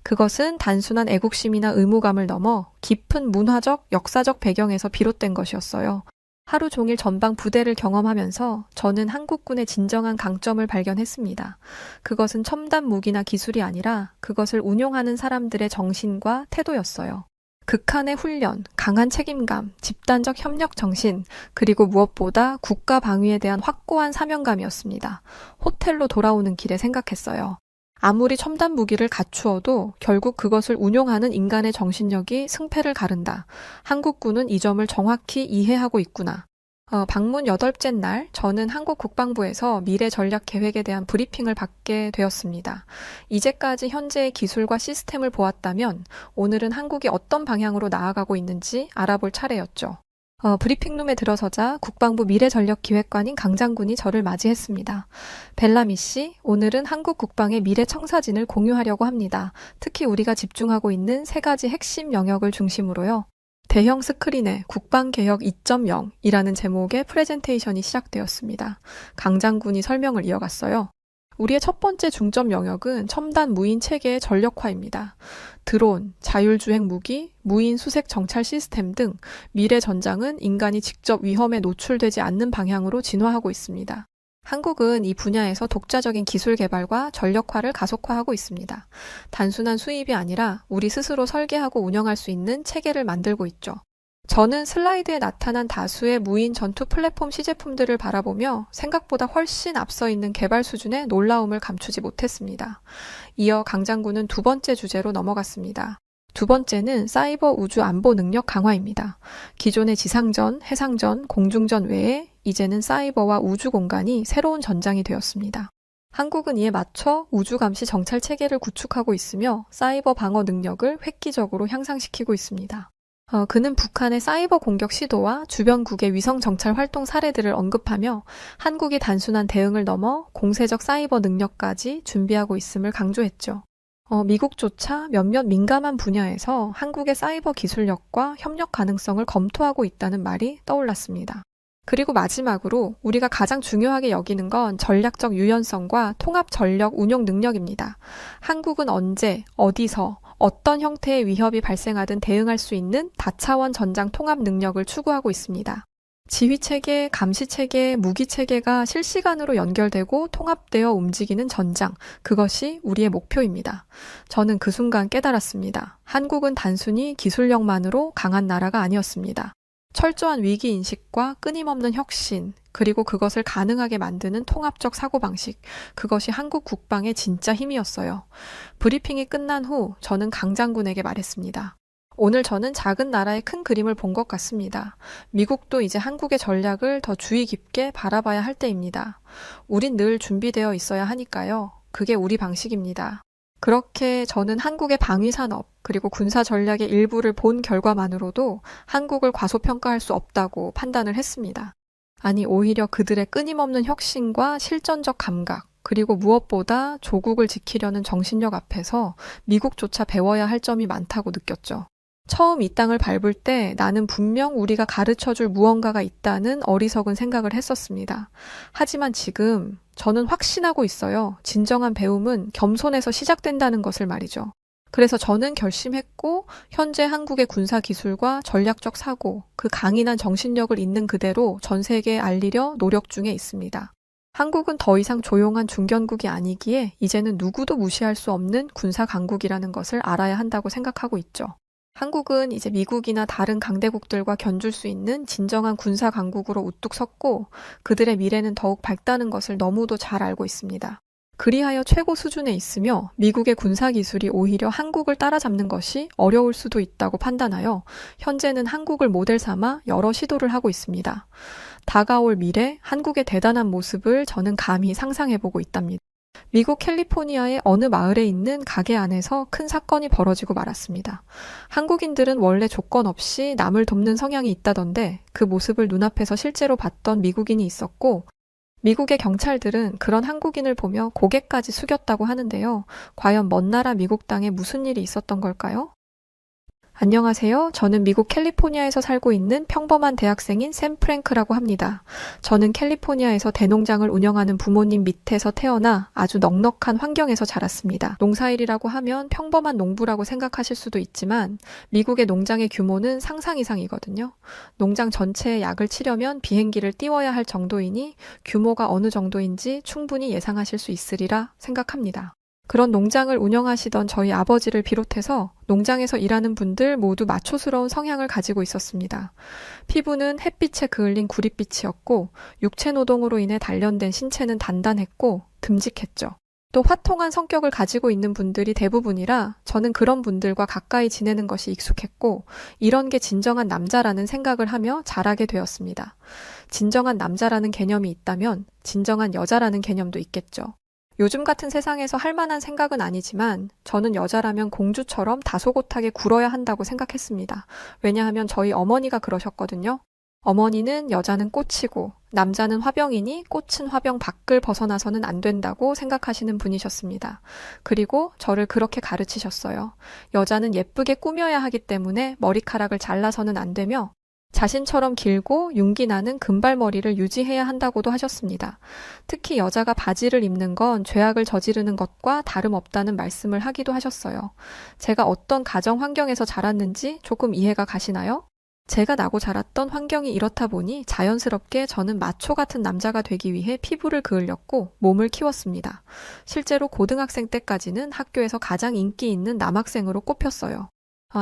그것은 단순한 애국심이나 의무감을 넘어 깊은 문화적, 역사적 배경에서 비롯된 것이었어요. 하루 종일 전방 부대를 경험하면서 저는 한국군의 진정한 강점을 발견했습니다. 그것은 첨단 무기나 기술이 아니라 그것을 운용하는 사람들의 정신과 태도였어요. 극한의 훈련, 강한 책임감, 집단적 협력 정신, 그리고 무엇보다 국가 방위에 대한 확고한 사명감이었습니다. 호텔로 돌아오는 길에 생각했어요. 아무리 첨단 무기를 갖추어도 결국 그것을 운용하는 인간의 정신력이 승패를 가른다. 한국군은 이 점을 정확히 이해하고 있구나. 방문 8째 날 저는 한국 국방부에서 미래 전략 계획에 대한 브리핑을 받게 되었습니다. 이제까지 현재의 기술과 시스템을 보았다면 오늘은 한국이 어떤 방향으로 나아가고 있는지 알아볼 차례였죠. 브리핑룸에 들어서자 국방부 미래전략기획관인 강 장군이 저를 맞이했습니다. 벨라미 씨, 오늘은 한국 국방의 미래 청사진을 공유하려고 합니다. 특히 우리가 집중하고 있는 3가지 핵심 영역을 중심으로요. 대형 스크린에 국방개혁 2.0이라는 제목의 프레젠테이션이 시작되었습니다. 강 장군이 설명을 이어갔어요. 우리의 첫 번째 중점 영역은 첨단 무인 체계의 전력화입니다. 드론, 자율주행 무기, 무인 수색 정찰 시스템 등 미래 전장은 인간이 직접 위험에 노출되지 않는 방향으로 진화하고 있습니다. 한국은 이 분야에서 독자적인 기술 개발과 전력화를 가속화하고 있습니다. 단순한 수입이 아니라 우리 스스로 설계하고 운영할 수 있는 체계를 만들고 있죠. 저는 슬라이드에 나타난 다수의 무인 전투 플랫폼 시제품들을 바라보며 생각보다 훨씬 앞서 있는 개발 수준의 놀라움을 감추지 못했습니다. 이어 강 장군은 2번째 주제로 넘어갔습니다. 2번째는 사이버 우주 안보 능력 강화입니다. 기존의 지상전, 해상전, 공중전 외에 이제는 사이버와 우주 공간이 새로운 전장이 되었습니다. 한국은 이에 맞춰 우주 감시 정찰 체계를 구축하고 있으며 사이버 방어 능력을 획기적으로 향상시키고 있습니다. 그는 북한의 사이버 공격 시도와 주변국의 위성 정찰 활동 사례들을 언급하며 한국이 단순한 대응을 넘어 공세적 사이버 능력까지 준비하고 있음을 강조했죠. 미국조차 몇몇 민감한 분야에서 한국의 사이버 기술력과 협력 가능성을 검토하고 있다는 말이 떠올랐습니다. 그리고 마지막으로 우리가 가장 중요하게 여기는 건 전략적 유연성과 통합 전력 운용 능력입니다. 한국은 언제, 어디서, 어떤 형태의 위협이 발생하든 대응할 수 있는 다차원 전장 통합 능력을 추구하고 있습니다. 지휘체계, 감시체계, 무기체계가 실시간으로 연결되고 통합되어 움직이는 전장, 그것이 우리의 목표입니다. 저는 그 순간 깨달았습니다. 한국은 단순히 기술력만으로 강한 나라가 아니었습니다. 철저한 위기인식과 끊임없는 혁신, 그리고 그것을 가능하게 만드는 통합적 사고방식, 그것이 한국 국방의 진짜 힘이었어요. 브리핑이 끝난 후 저는 강 장군에게 말했습니다. 오늘 저는 작은 나라의 큰 그림을 본 것 같습니다. 미국도 이제 한국의 전략을 더 주의 깊게 바라봐야 할 때입니다. 우린 늘 준비되어 있어야 하니까요. 그게 우리 방식입니다. 그렇게 저는 한국의 방위산업 그리고 군사 전략의 일부를 본 결과만으로도 한국을 과소평가할 수 없다고 판단을 했습니다. 아니, 오히려 그들의 끊임없는 혁신과 실전적 감각, 그리고 무엇보다 조국을 지키려는 정신력 앞에서 미국조차 배워야 할 점이 많다고 느꼈죠. 처음 이 땅을 밟을 때 나는 분명 우리가 가르쳐줄 무언가가 있다는 어리석은 생각을 했었습니다. 하지만 지금 저는 확신하고 있어요. 진정한 배움은 겸손에서 시작된다는 것을 말이죠. 그래서 저는 결심했고 현재 한국의 군사 기술과 전략적 사고, 그 강인한 정신력을 있는 그대로 전 세계에 알리려 노력 중에 있습니다. 한국은 더 이상 조용한 중견국이 아니기에 이제는 누구도 무시할 수 없는 군사 강국이라는 것을 알아야 한다고 생각하고 있죠. 한국은 이제 미국이나 다른 강대국들과 견줄 수 있는 진정한 군사 강국으로 우뚝 섰고 그들의 미래는 더욱 밝다는 것을 너무도 잘 알고 있습니다. 그리하여 최고 수준에 있으며 미국의 군사 기술이 오히려 한국을 따라잡는 것이 어려울 수도 있다고 판단하여 현재는 한국을 모델 삼아 여러 시도를 하고 있습니다. 다가올 미래 한국의 대단한 모습을 저는 감히 상상해보고 있답니다. 미국 캘리포니아의 어느 마을에 있는 가게 안에서 큰 사건이 벌어지고 말았습니다. 한국인들은 원래 조건 없이 남을 돕는 성향이 있다던데 그 모습을 눈앞에서 실제로 봤던 미국인이 있었고 미국의 경찰들은 그런 한국인을 보며 고개까지 숙였다고 하는데요. 과연 먼 나라 미국 땅에 무슨 일이 있었던 걸까요? 안녕하세요. 저는 미국 캘리포니아에서 살고 있는 평범한 대학생인 샘 프랭크라고 합니다. 저는 캘리포니아에서 대농장을 운영하는 부모님 밑에서 태어나 아주 넉넉한 환경에서 자랐습니다. 농사일이라고 하면 평범한 농부라고 생각하실 수도 있지만 미국의 농장의 규모는 상상 이상이거든요. 농장 전체에 약을 치려면 비행기를 띄워야 할 정도이니 규모가 어느 정도인지 충분히 예상하실 수 있으리라 생각합니다. 그런 농장을 운영하시던 저희 아버지를 비롯해서 농장에서 일하는 분들 모두 마초스러운 성향을 가지고 있었습니다. 피부는 햇빛에 그을린 구릿빛이었고 육체 노동으로 인해 단련된 신체는 단단했고 듬직했죠. 또 화통한 성격을 가지고 있는 분들이 대부분이라 저는 그런 분들과 가까이 지내는 것이 익숙했고 이런 게 진정한 남자라는 생각을 하며 자라게 되었습니다. 진정한 남자라는 개념이 있다면 진정한 여자라는 개념도 있겠죠. 요즘 같은 세상에서 할 만한 생각은 아니지만 저는 여자라면 공주처럼 다소곳하게 굴어야 한다고 생각했습니다. 왜냐하면 저희 어머니가 그러셨거든요. 어머니는 여자는 꽃이고 남자는 화병이니 꽃은 화병 밖을 벗어나서는 안 된다고 생각하시는 분이셨습니다. 그리고 저를 그렇게 가르치셨어요. 여자는 예쁘게 꾸며야 하기 때문에 머리카락을 잘라서는 안 되며 자신처럼 길고 윤기 나는 금발머리를 유지해야 한다고도 하셨습니다. 특히 여자가 바지를 입는 건 죄악을 저지르는 것과 다름없다는 말씀을 하기도 하셨어요. 제가 어떤 가정 환경에서 자랐는지 조금 이해가 가시나요? 제가 나고 자랐던 환경이 이렇다 보니 자연스럽게 저는 마초 같은 남자가 되기 위해 피부를 그을렸고 몸을 키웠습니다. 실제로 고등학생 때까지는 학교에서 가장 인기 있는 남학생으로 꼽혔어요.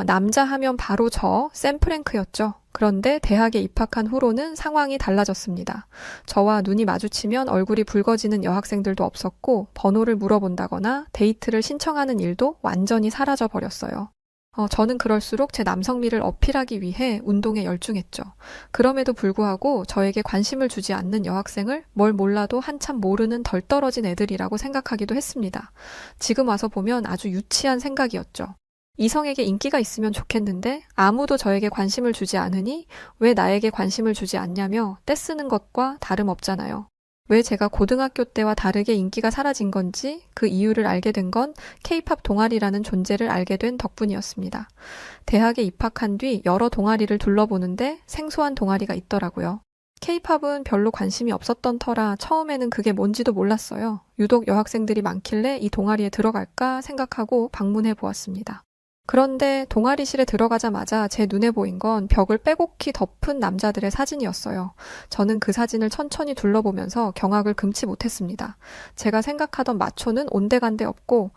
남자 하면 바로 샘 프랭크였죠. 그런데 대학에 입학한 후로는 상황이 달라졌습니다. 저와 눈이 마주치면 얼굴이 붉어지는 여학생들도 없었고 번호를 물어본다거나 데이트를 신청하는 일도 완전히 사라져 버렸어요. 저는 그럴수록 제 남성미를 어필하기 위해 운동에 열중했죠. 그럼에도 불구하고 저에게 관심을 주지 않는 여학생을 뭘 몰라도 한참 모르는 덜 떨어진 애들이라고 생각하기도 했습니다. 지금 와서 보면 아주 유치한 생각이었죠. 이성에게 인기가 있으면 좋겠는데 아무도 저에게 관심을 주지 않으니 왜 나에게 관심을 주지 않냐며 떼쓰는 것과 다름없잖아요. 왜 제가 고등학교 때와 다르게 인기가 사라진 건지 그 이유를 알게 된 건 K-팝 동아리라는 존재를 알게 된 덕분이었습니다. 대학에 입학한 뒤 여러 동아리를 둘러보는데 생소한 동아리가 있더라고요. K-팝은 별로 관심이 없었던 터라 처음에는 그게 뭔지도 몰랐어요. 유독 여학생들이 많길래 이 동아리에 들어갈까 생각하고 방문해 보았습니다. 그런데 동아리실에 들어가자마자 제 눈에 보인 건 벽을 빼곡히 덮은 남자들의 사진이었어요. 저는 그 사진을 천천히 둘러보면서 경악을 금치 못했습니다. 제가 생각하던 마초는 온데간데 없고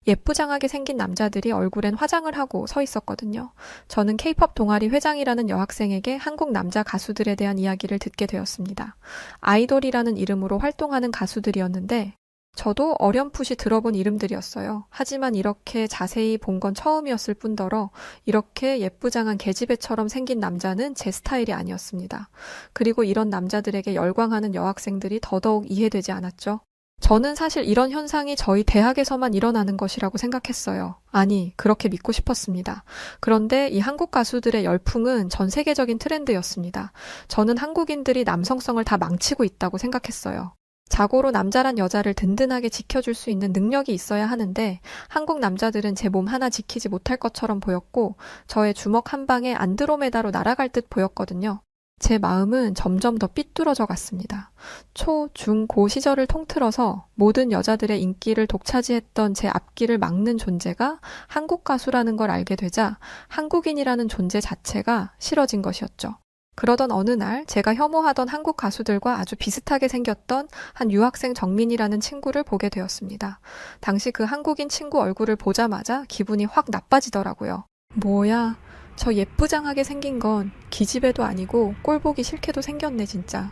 예쁘장하게 생긴 남자들이 얼굴엔 화장을 하고 서 있었거든요. 저는 K-팝 동아리 회장이라는 여학생에게 한국 남자 가수들에 대한 이야기를 듣게 되었습니다. 아이돌이라는 이름으로 활동하는 가수들이었는데 저도 어렴풋이 들어본 이름들이었어요. 하지만 이렇게 자세히 본 건 처음이었을 뿐더러 이렇게 예쁘장한 계집애처럼 생긴 남자는 제 스타일이 아니었습니다. 그리고 이런 남자들에게 열광하는 여학생들이 더더욱 이해되지 않았죠. 저는 사실 이런 현상이 저희 대학에서만 일어나는 것이라고 생각했어요. 아니, 그렇게 믿고 싶었습니다. 그런데 이 한국 가수들의 열풍은 전 세계적인 트렌드였습니다. 저는 한국인들이 남성성을 다 망치고 있다고 생각했어요. 자고로 남자란 여자를 든든하게 지켜줄 수 있는 능력이 있어야 하는데 한국 남자들은 제 몸 하나 지키지 못할 것처럼 보였고 저의 주먹 한 방에 안드로메다로 날아갈 듯 보였거든요. 제 마음은 점점 더 삐뚤어져 갔습니다. 초, 중, 고 시절을 통틀어서 모든 여자들의 인기를 독차지했던 제 앞길을 막는 존재가 한국 가수라는 걸 알게 되자 한국인이라는 존재 자체가 싫어진 것이었죠. 그러던 어느 날 제가 혐오하던 한국 가수들과 아주 비슷하게 생겼던 한 유학생 정민이라는 친구를 보게 되었습니다. 당시 그 한국인 친구 얼굴을 보자마자 기분이 확 나빠지더라고요. 뭐야, 저 예쁘장하게 생긴 건 기집애도 아니고 꼴보기 싫게도 생겼네 진짜.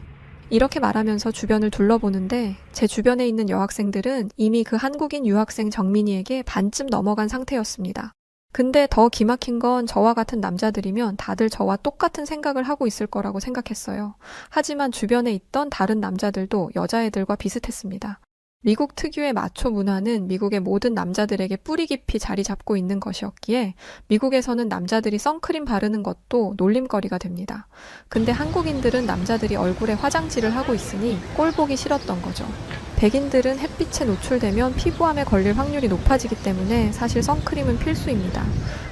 이렇게 말하면서 주변을 둘러보는데 제 주변에 있는 여학생들은 이미 그 한국인 유학생 정민이에게 반쯤 넘어간 상태였습니다. 근데 더 기막힌 건 저와 같은 남자들이면 다들 저와 똑같은 생각을 하고 있을 거라고 생각했어요. 하지만 주변에 있던 다른 남자들도 여자애들과 비슷했습니다. 미국 특유의 마초 문화는 미국의 모든 남자들에게 뿌리 깊이 자리 잡고 있는 것이었기에 미국에서는 남자들이 선크림 바르는 것도 놀림거리가 됩니다. 근데 한국인들은 남자들이 얼굴에 화장질을 하고 있으니 꼴 보기 싫었던 거죠. 백인들은 햇빛에 노출되면 피부암에 걸릴 확률이 높아지기 때문에 사실 선크림은 필수입니다.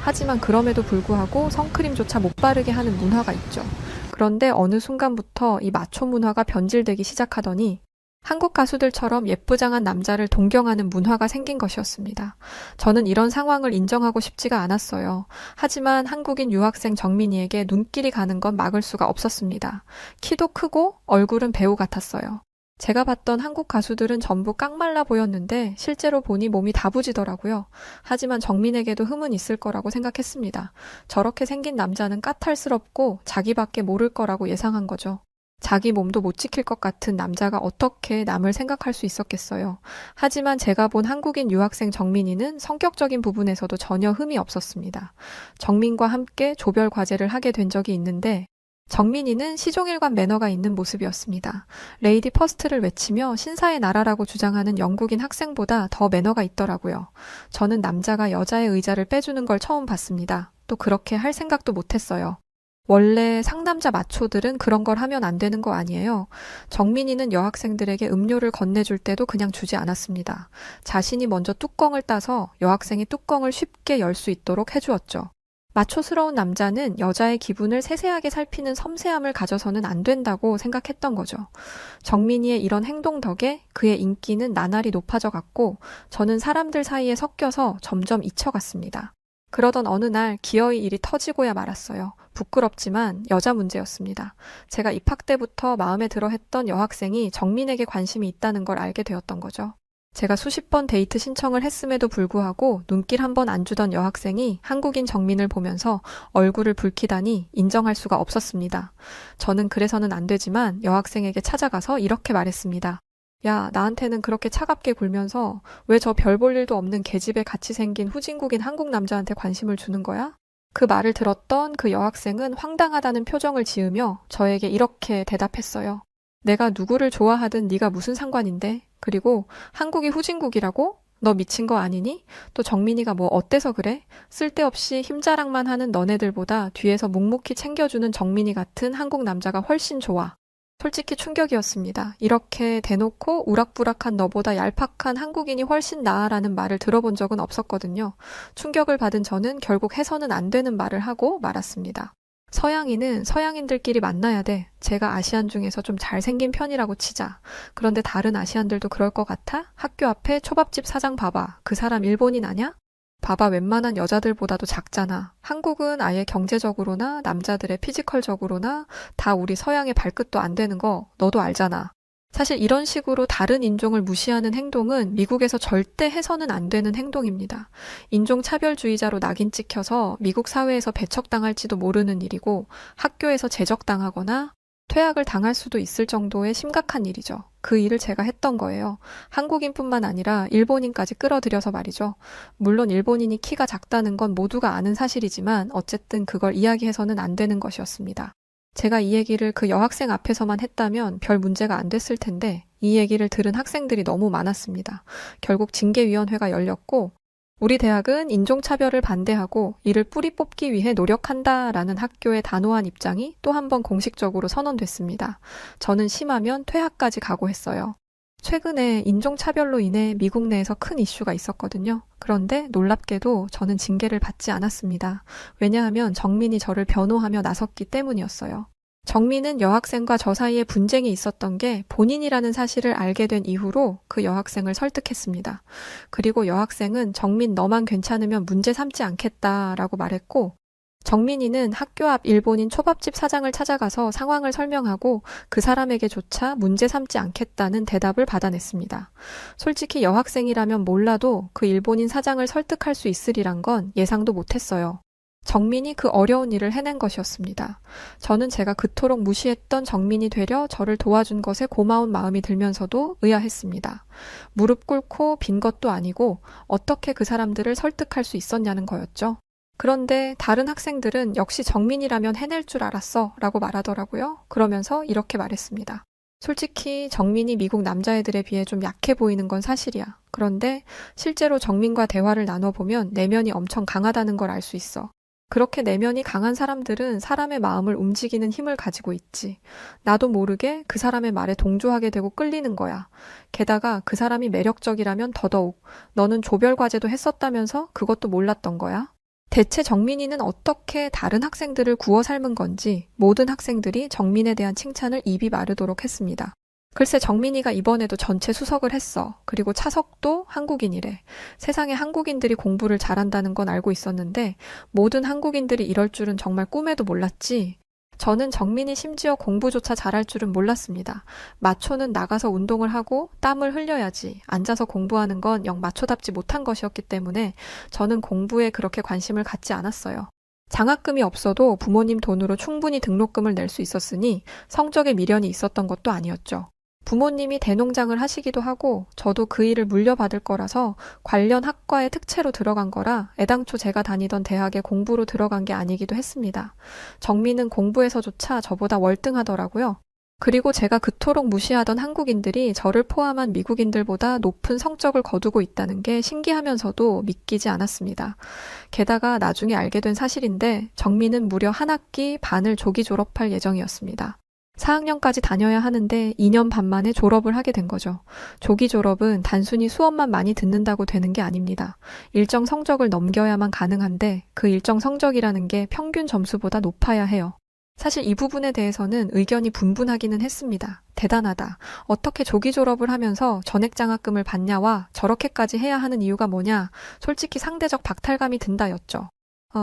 하지만 그럼에도 불구하고 선크림조차 못 바르게 하는 문화가 있죠. 그런데 어느 순간부터 이 마초 문화가 변질되기 시작하더니 한국 가수들처럼 예쁘장한 남자를 동경하는 문화가 생긴 것이었습니다. 저는 이런 상황을 인정하고 싶지가 않았어요. 하지만 한국인 유학생 정민이에게 눈길이 가는 건 막을 수가 없었습니다. 키도 크고 얼굴은 배우 같았어요. 제가 봤던 한국 가수들은 전부 깡말라 보였는데 실제로 보니 몸이 다부지더라고요. 하지만 정민에게도 흠은 있을 거라고 생각했습니다. 저렇게 생긴 남자는 까탈스럽고 자기밖에 모를 거라고 예상한 거죠. 자기 몸도 못 지킬 것 같은 남자가 어떻게 남을 생각할 수 있었겠어요. 하지만 제가 본 한국인 유학생 정민이는 성격적인 부분에서도 전혀 흠이 없었습니다. 정민과 함께 조별 과제를 하게 된 적이 있는데 정민이는 시종일관 매너가 있는 모습이었습니다. 레이디 퍼스트를 외치며 신사의 나라라고 주장하는 영국인 학생보다 더 매너가 있더라고요. 저는 남자가 여자의 의자를 빼주는 걸 처음 봤습니다. 또 그렇게 할 생각도 못했어요. 원래 상남자 마초들은 그런 걸 하면 안 되는 거 아니에요. 정민이는 여학생들에게 음료를 건네줄 때도 그냥 주지 않았습니다. 자신이 먼저 뚜껑을 따서 여학생이 뚜껑을 쉽게 열 수 있도록 해주었죠. 마초스러운 남자는 여자의 기분을 세세하게 살피는 섬세함을 가져서는 안 된다고 생각했던 거죠. 정민이의 이런 행동 덕에 그의 인기는 나날이 높아져 갔고 저는 사람들 사이에 섞여서 점점 잊혀갔습니다. 그러던 어느 날 기어이 일이 터지고야 말았어요. 부끄럽지만 여자 문제였습니다. 제가 입학 때부터 마음에 들어 했던 여학생이 정민에게 관심이 있다는 걸 알게 되었던 거죠. 제가 수십 번 데이트 신청을 했음에도 불구하고 눈길 한 번 안 주던 여학생이 한국인 정민을 보면서 얼굴을 붉히다니 인정할 수가 없었습니다. 저는 그래서는 안 되지만 여학생에게 찾아가서 이렇게 말했습니다. 야, 나한테는 그렇게 차갑게 굴면서 왜 저 별 볼 일도 없는 계집애 같이 생긴 후진국인 한국 남자한테 관심을 주는 거야? 그 말을 들었던 그 여학생은 황당하다는 표정을 지으며 저에게 이렇게 대답했어요. 내가 누구를 좋아하든 네가 무슨 상관인데? 그리고 한국이 후진국이라고? 너 미친 거 아니니? 또 정민이가 뭐 어때서 그래? 쓸데없이 힘자랑만 하는 너네들보다 뒤에서 묵묵히 챙겨주는 정민이 같은 한국 남자가 훨씬 좋아. 솔직히 충격이었습니다. 이렇게 대놓고 우락부락한 너보다 얄팍한 한국인이 훨씬 나아라는 말을 들어본 적은 없었거든요. 충격을 받은 저는 결국 해서는 안 되는 말을 하고 말았습니다. 서양인은 서양인들끼리 만나야 돼. 제가 아시안 중에서 좀 잘생긴 편이라고 치자. 그런데 다른 아시안들도 그럴 것 같아? 학교 앞에 초밥집 사장 봐봐. 그 사람 일본인 아냐? 봐봐, 웬만한 여자들보다도 작잖아. 한국은 아예 경제적으로나 남자들의 피지컬적으로나 다 우리 서양의 발끝도 안 되는 거 너도 알잖아. 사실 이런 식으로 다른 인종을 무시하는 행동은 미국에서 절대 해서는 안 되는 행동입니다. 인종차별주의자로 낙인 찍혀서 미국 사회에서 배척당할지도 모르는 일이고 학교에서 제적당하거나 퇴학을 당할 수도 있을 정도의 심각한 일이죠. 그 일을 제가 했던 거예요. 한국인뿐만 아니라 일본인까지 끌어들여서 말이죠. 물론 일본인이 키가 작다는 건 모두가 아는 사실이지만 어쨌든 그걸 이야기해서는 안 되는 것이었습니다. 제가 이 얘기를 그 여학생 앞에서만 했다면 별 문제가 안 됐을 텐데 이 얘기를 들은 학생들이 너무 많았습니다. 결국 징계위원회가 열렸고 우리 대학은 인종차별을 반대하고 이를 뿌리 뽑기 위해 노력한다라는 학교의 단호한 입장이 또 한 번 공식적으로 선언됐습니다. 저는 심하면 퇴학까지 각오했어요. 최근에 인종차별로 인해 미국 내에서 큰 이슈가 있었거든요. 그런데 놀랍게도 저는 징계를 받지 않았습니다. 왜냐하면 정민이 저를 변호하며 나섰기 때문이었어요. 정민은 여학생과 저 사이에 분쟁이 있었던 게 본인이라는 사실을 알게 된 이후로 그 여학생을 설득했습니다. 그리고 여학생은 정민 너만 괜찮으면 문제 삼지 않겠다라고 말했고 정민이는 학교 앞 일본인 초밥집 사장을 찾아가서 상황을 설명하고 그 사람에게조차 문제 삼지 않겠다는 대답을 받아냈습니다. 솔직히 여학생이라면 몰라도 그 일본인 사장을 설득할 수 있으리란 건 예상도 못했어요. 정민이 그 어려운 일을 해낸 것이었습니다. 저는 제가 그토록 무시했던 정민이 되려 저를 도와준 것에 고마운 마음이 들면서도 의아했습니다. 무릎 꿇고 빈 것도 아니고 어떻게 그 사람들을 설득할 수 있었냐는 거였죠. 그런데 다른 학생들은 역시 정민이라면 해낼 줄 알았어 라고 말하더라고요. 그러면서 이렇게 말했습니다. 솔직히 정민이 미국 남자애들에 비해 좀 약해 보이는 건 사실이야. 그런데 실제로 정민과 대화를 나눠보면 내면이 엄청 강하다는 걸 알 수 있어. 그렇게 내면이 강한 사람들은 사람의 마음을 움직이는 힘을 가지고 있지. 나도 모르게 그 사람의 말에 동조하게 되고 끌리는 거야. 게다가 그 사람이 매력적이라면 더더욱. 너는 조별 과제도 했었다면서 그것도 몰랐던 거야? 대체 정민이는 어떻게 다른 학생들을 구워 삶은 건지 모든 학생들이 정민에 대한 칭찬을 입이 마르도록 했습니다. 글쎄 정민이가 이번에도 전체 수석을 했어. 그리고 차석도 한국인이래. 세상에 한국인들이 공부를 잘한다는 건 알고 있었는데 모든 한국인들이 이럴 줄은 정말 꿈에도 몰랐지. 저는 정민이 심지어 공부조차 잘할 줄은 몰랐습니다. 마초는 나가서 운동을 하고 땀을 흘려야지. 앉아서 공부하는 건 영 마초답지 못한 것이었기 때문에 저는 공부에 그렇게 관심을 갖지 않았어요. 장학금이 없어도 부모님 돈으로 충분히 등록금을 낼 수 있었으니 성적에 미련이 있었던 것도 아니었죠. 부모님이 대농장을 하시기도 하고 저도 그 일을 물려받을 거라서 관련 학과에 특채로 들어간 거라 애당초 제가 다니던 대학에 공부로 들어간 게 아니기도 했습니다. 정민은 공부에서조차 저보다 월등하더라고요. 그리고 제가 그토록 무시하던 한국인들이 저를 포함한 미국인들보다 높은 성적을 거두고 있다는 게 신기하면서도 믿기지 않았습니다. 게다가 나중에 알게 된 사실인데 정민은 무려 한 학기 반을 조기 졸업할 예정이었습니다. 4학년까지 다녀야 하는데 2년 반 만에 졸업을 하게 된 거죠. 조기 졸업은 단순히 수업만 많이 듣는다고 되는 게 아닙니다. 일정 성적을 넘겨야만 가능한데 그 일정 성적이라는 게 평균 점수보다 높아야 해요. 사실 이 부분에 대해서는 의견이 분분하기는 했습니다. 대단하다. 어떻게 조기 졸업을 하면서 전액 장학금을 받냐와 저렇게까지 해야 하는 이유가 뭐냐. 솔직히 상대적 박탈감이 든다였죠.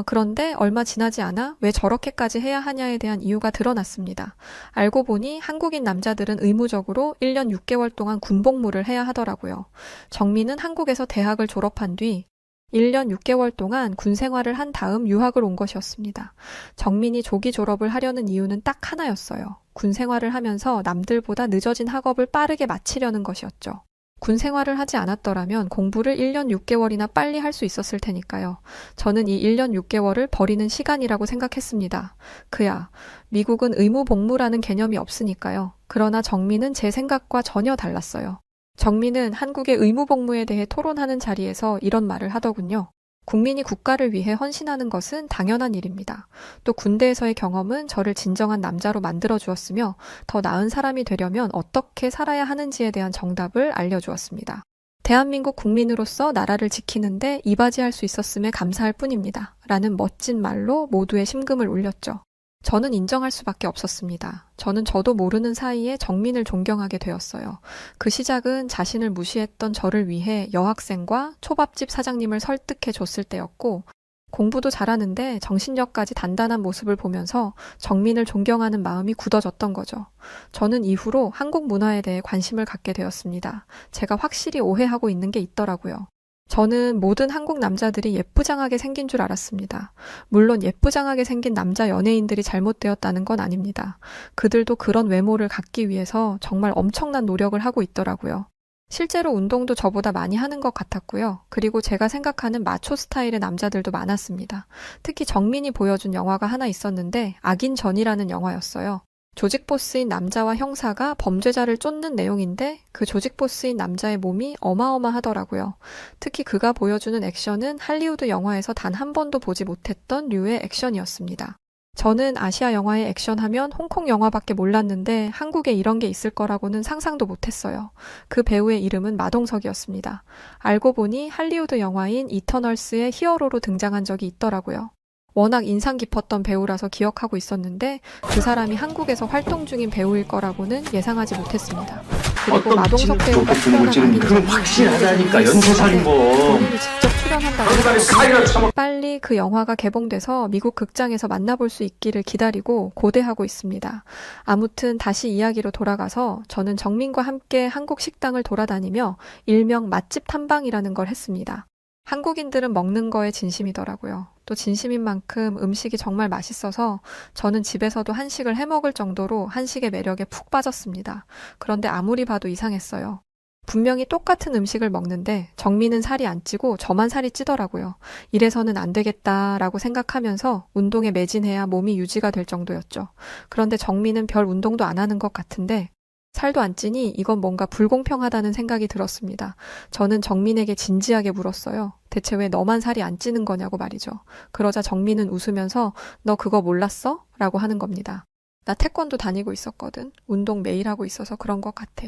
그런데 얼마 지나지 않아 왜 저렇게까지 해야 하냐에 대한 이유가 드러났습니다. 알고 보니 한국인 남자들은 의무적으로 1년 6개월 동안 군복무를 해야 하더라고요. 정민은 한국에서 대학을 졸업한 뒤 1년 6개월 동안 군 생활을 한 다음 유학을 온 것이었습니다. 정민이 조기 졸업을 하려는 이유는 딱 하나였어요. 군 생활을 하면서 남들보다 늦어진 학업을 빠르게 마치려는 것이었죠. 군 생활을 하지 않았더라면 공부를 1년 6개월이나 빨리 할 수 있었을 테니까요. 저는 이 1년 6개월을 버리는 시간이라고 생각했습니다. 그야, 미국은 의무복무라는 개념이 없으니까요. 그러나 정민은 제 생각과 전혀 달랐어요. 정민은 한국의 의무복무에 대해 토론하는 자리에서 이런 말을 하더군요. 국민이 국가를 위해 헌신하는 것은 당연한 일입니다. 또 군대에서의 경험은 저를 진정한 남자로 만들어 주었으며 더 나은 사람이 되려면 어떻게 살아야 하는지에 대한 정답을 알려주었습니다. 대한민국 국민으로서 나라를 지키는데 이바지할 수 있었음에 감사할 뿐입니다. 라는 멋진 말로 모두의 심금을 울렸죠. 저는 인정할 수밖에 없었습니다. 저는 저도 모르는 사이에 정민을 존경하게 되었어요. 그 시작은 자신을 무시했던 저를 위해 여학생과 초밥집 사장님을 설득해 줬을 때였고, 공부도 잘하는데 정신력까지 단단한 모습을 보면서 정민을 존경하는 마음이 굳어졌던 거죠. 저는 이후로 한국 문화에 대해 관심을 갖게 되었습니다. 제가 확실히 오해하고 있는 게 있더라고요. 저는 모든 한국 남자들이 예쁘장하게 생긴 줄 알았습니다. 물론 예쁘장하게 생긴 남자 연예인들이 잘못되었다는 건 아닙니다. 그들도 그런 외모를 갖기 위해서 정말 엄청난 노력을 하고 있더라고요. 실제로 운동도 저보다 많이 하는 것 같았고요. 그리고 제가 생각하는 마초 스타일의 남자들도 많았습니다. 특히 정민이 보여준 영화가 하나 있었는데 악인전이라는 영화였어요. 조직보스인 남자와 형사가 범죄자를 쫓는 내용인데 그 조직보스인 남자의 몸이 어마어마하더라고요. 특히 그가 보여주는 액션은 할리우드 영화에서 단 한 번도 보지 못했던 류의 액션이었습니다. 저는 아시아 영화의 액션하면 홍콩 영화밖에 몰랐는데 한국에 이런 게 있을 거라고는 상상도 못했어요. 그 배우의 이름은 마동석이었습니다. 알고 보니 할리우드 영화인 이터널스의 히어로로 등장한 적이 있더라고요. 워낙 인상 깊었던 배우라서 기억하고 있었는데 그 사람이 한국에서 활동 중인 배우일 거라고는 예상하지 못했습니다. 그리고 마동석 배우가 출연한 그건 확실하다니까. 연쇄살인범. 본인이 직접 출연한다고 해서 빨리 그 영화가 개봉돼서 미국 극장에서 만나볼 수 있기를 기다리고 고대하고 있습니다. 아무튼 다시 이야기로 돌아가서 저는 정민과 함께 한국 식당을 돌아다니며 일명 맛집 탐방이라는 걸 했습니다. 한국인들은 먹는 거에 진심이더라고요. 또 진심인 만큼 음식이 정말 맛있어서 저는 집에서도 한식을 해먹을 정도로 한식의 매력에 푹 빠졌습니다. 그런데 아무리 봐도 이상했어요. 분명히 똑같은 음식을 먹는데 정민은 살이 안 찌고 저만 살이 찌더라고요. 이래서는 안 되겠다라고 생각하면서 운동에 매진해야 몸이 유지가 될 정도였죠. 그런데 정민은 별 운동도 안 하는 것 같은데 살도 안 찌니 이건 뭔가 불공평하다는 생각이 들었습니다. 저는 정민에게 진지하게 물었어요. 대체 왜 너만 살이 안 찌는 거냐고 말이죠. 그러자 정민은 웃으면서 너 그거 몰랐어? 라고 하는 겁니다. 나 태권도 다니고 있었거든. 운동 매일 하고 있어서 그런 것 같아.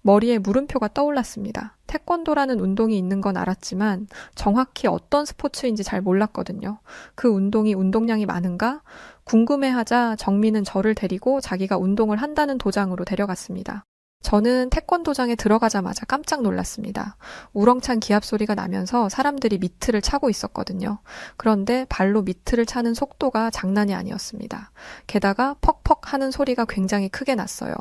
머리에 물음표가 떠올랐습니다. 태권도라는 운동이 있는 건 알았지만 정확히 어떤 스포츠인지 잘 몰랐거든요. 그 운동이 운동량이 많은가? 궁금해하자 정민은 저를 데리고 자기가 운동을 한다는 도장으로 데려갔습니다. 저는 태권도장에 들어가자마자 깜짝 놀랐습니다. 우렁찬 기합 소리가 나면서 사람들이 미트를 차고 있었거든요. 그런데 발로 미트를 차는 속도가 장난이 아니었습니다. 게다가 퍽퍽 하는 소리가 굉장히 크게 났어요.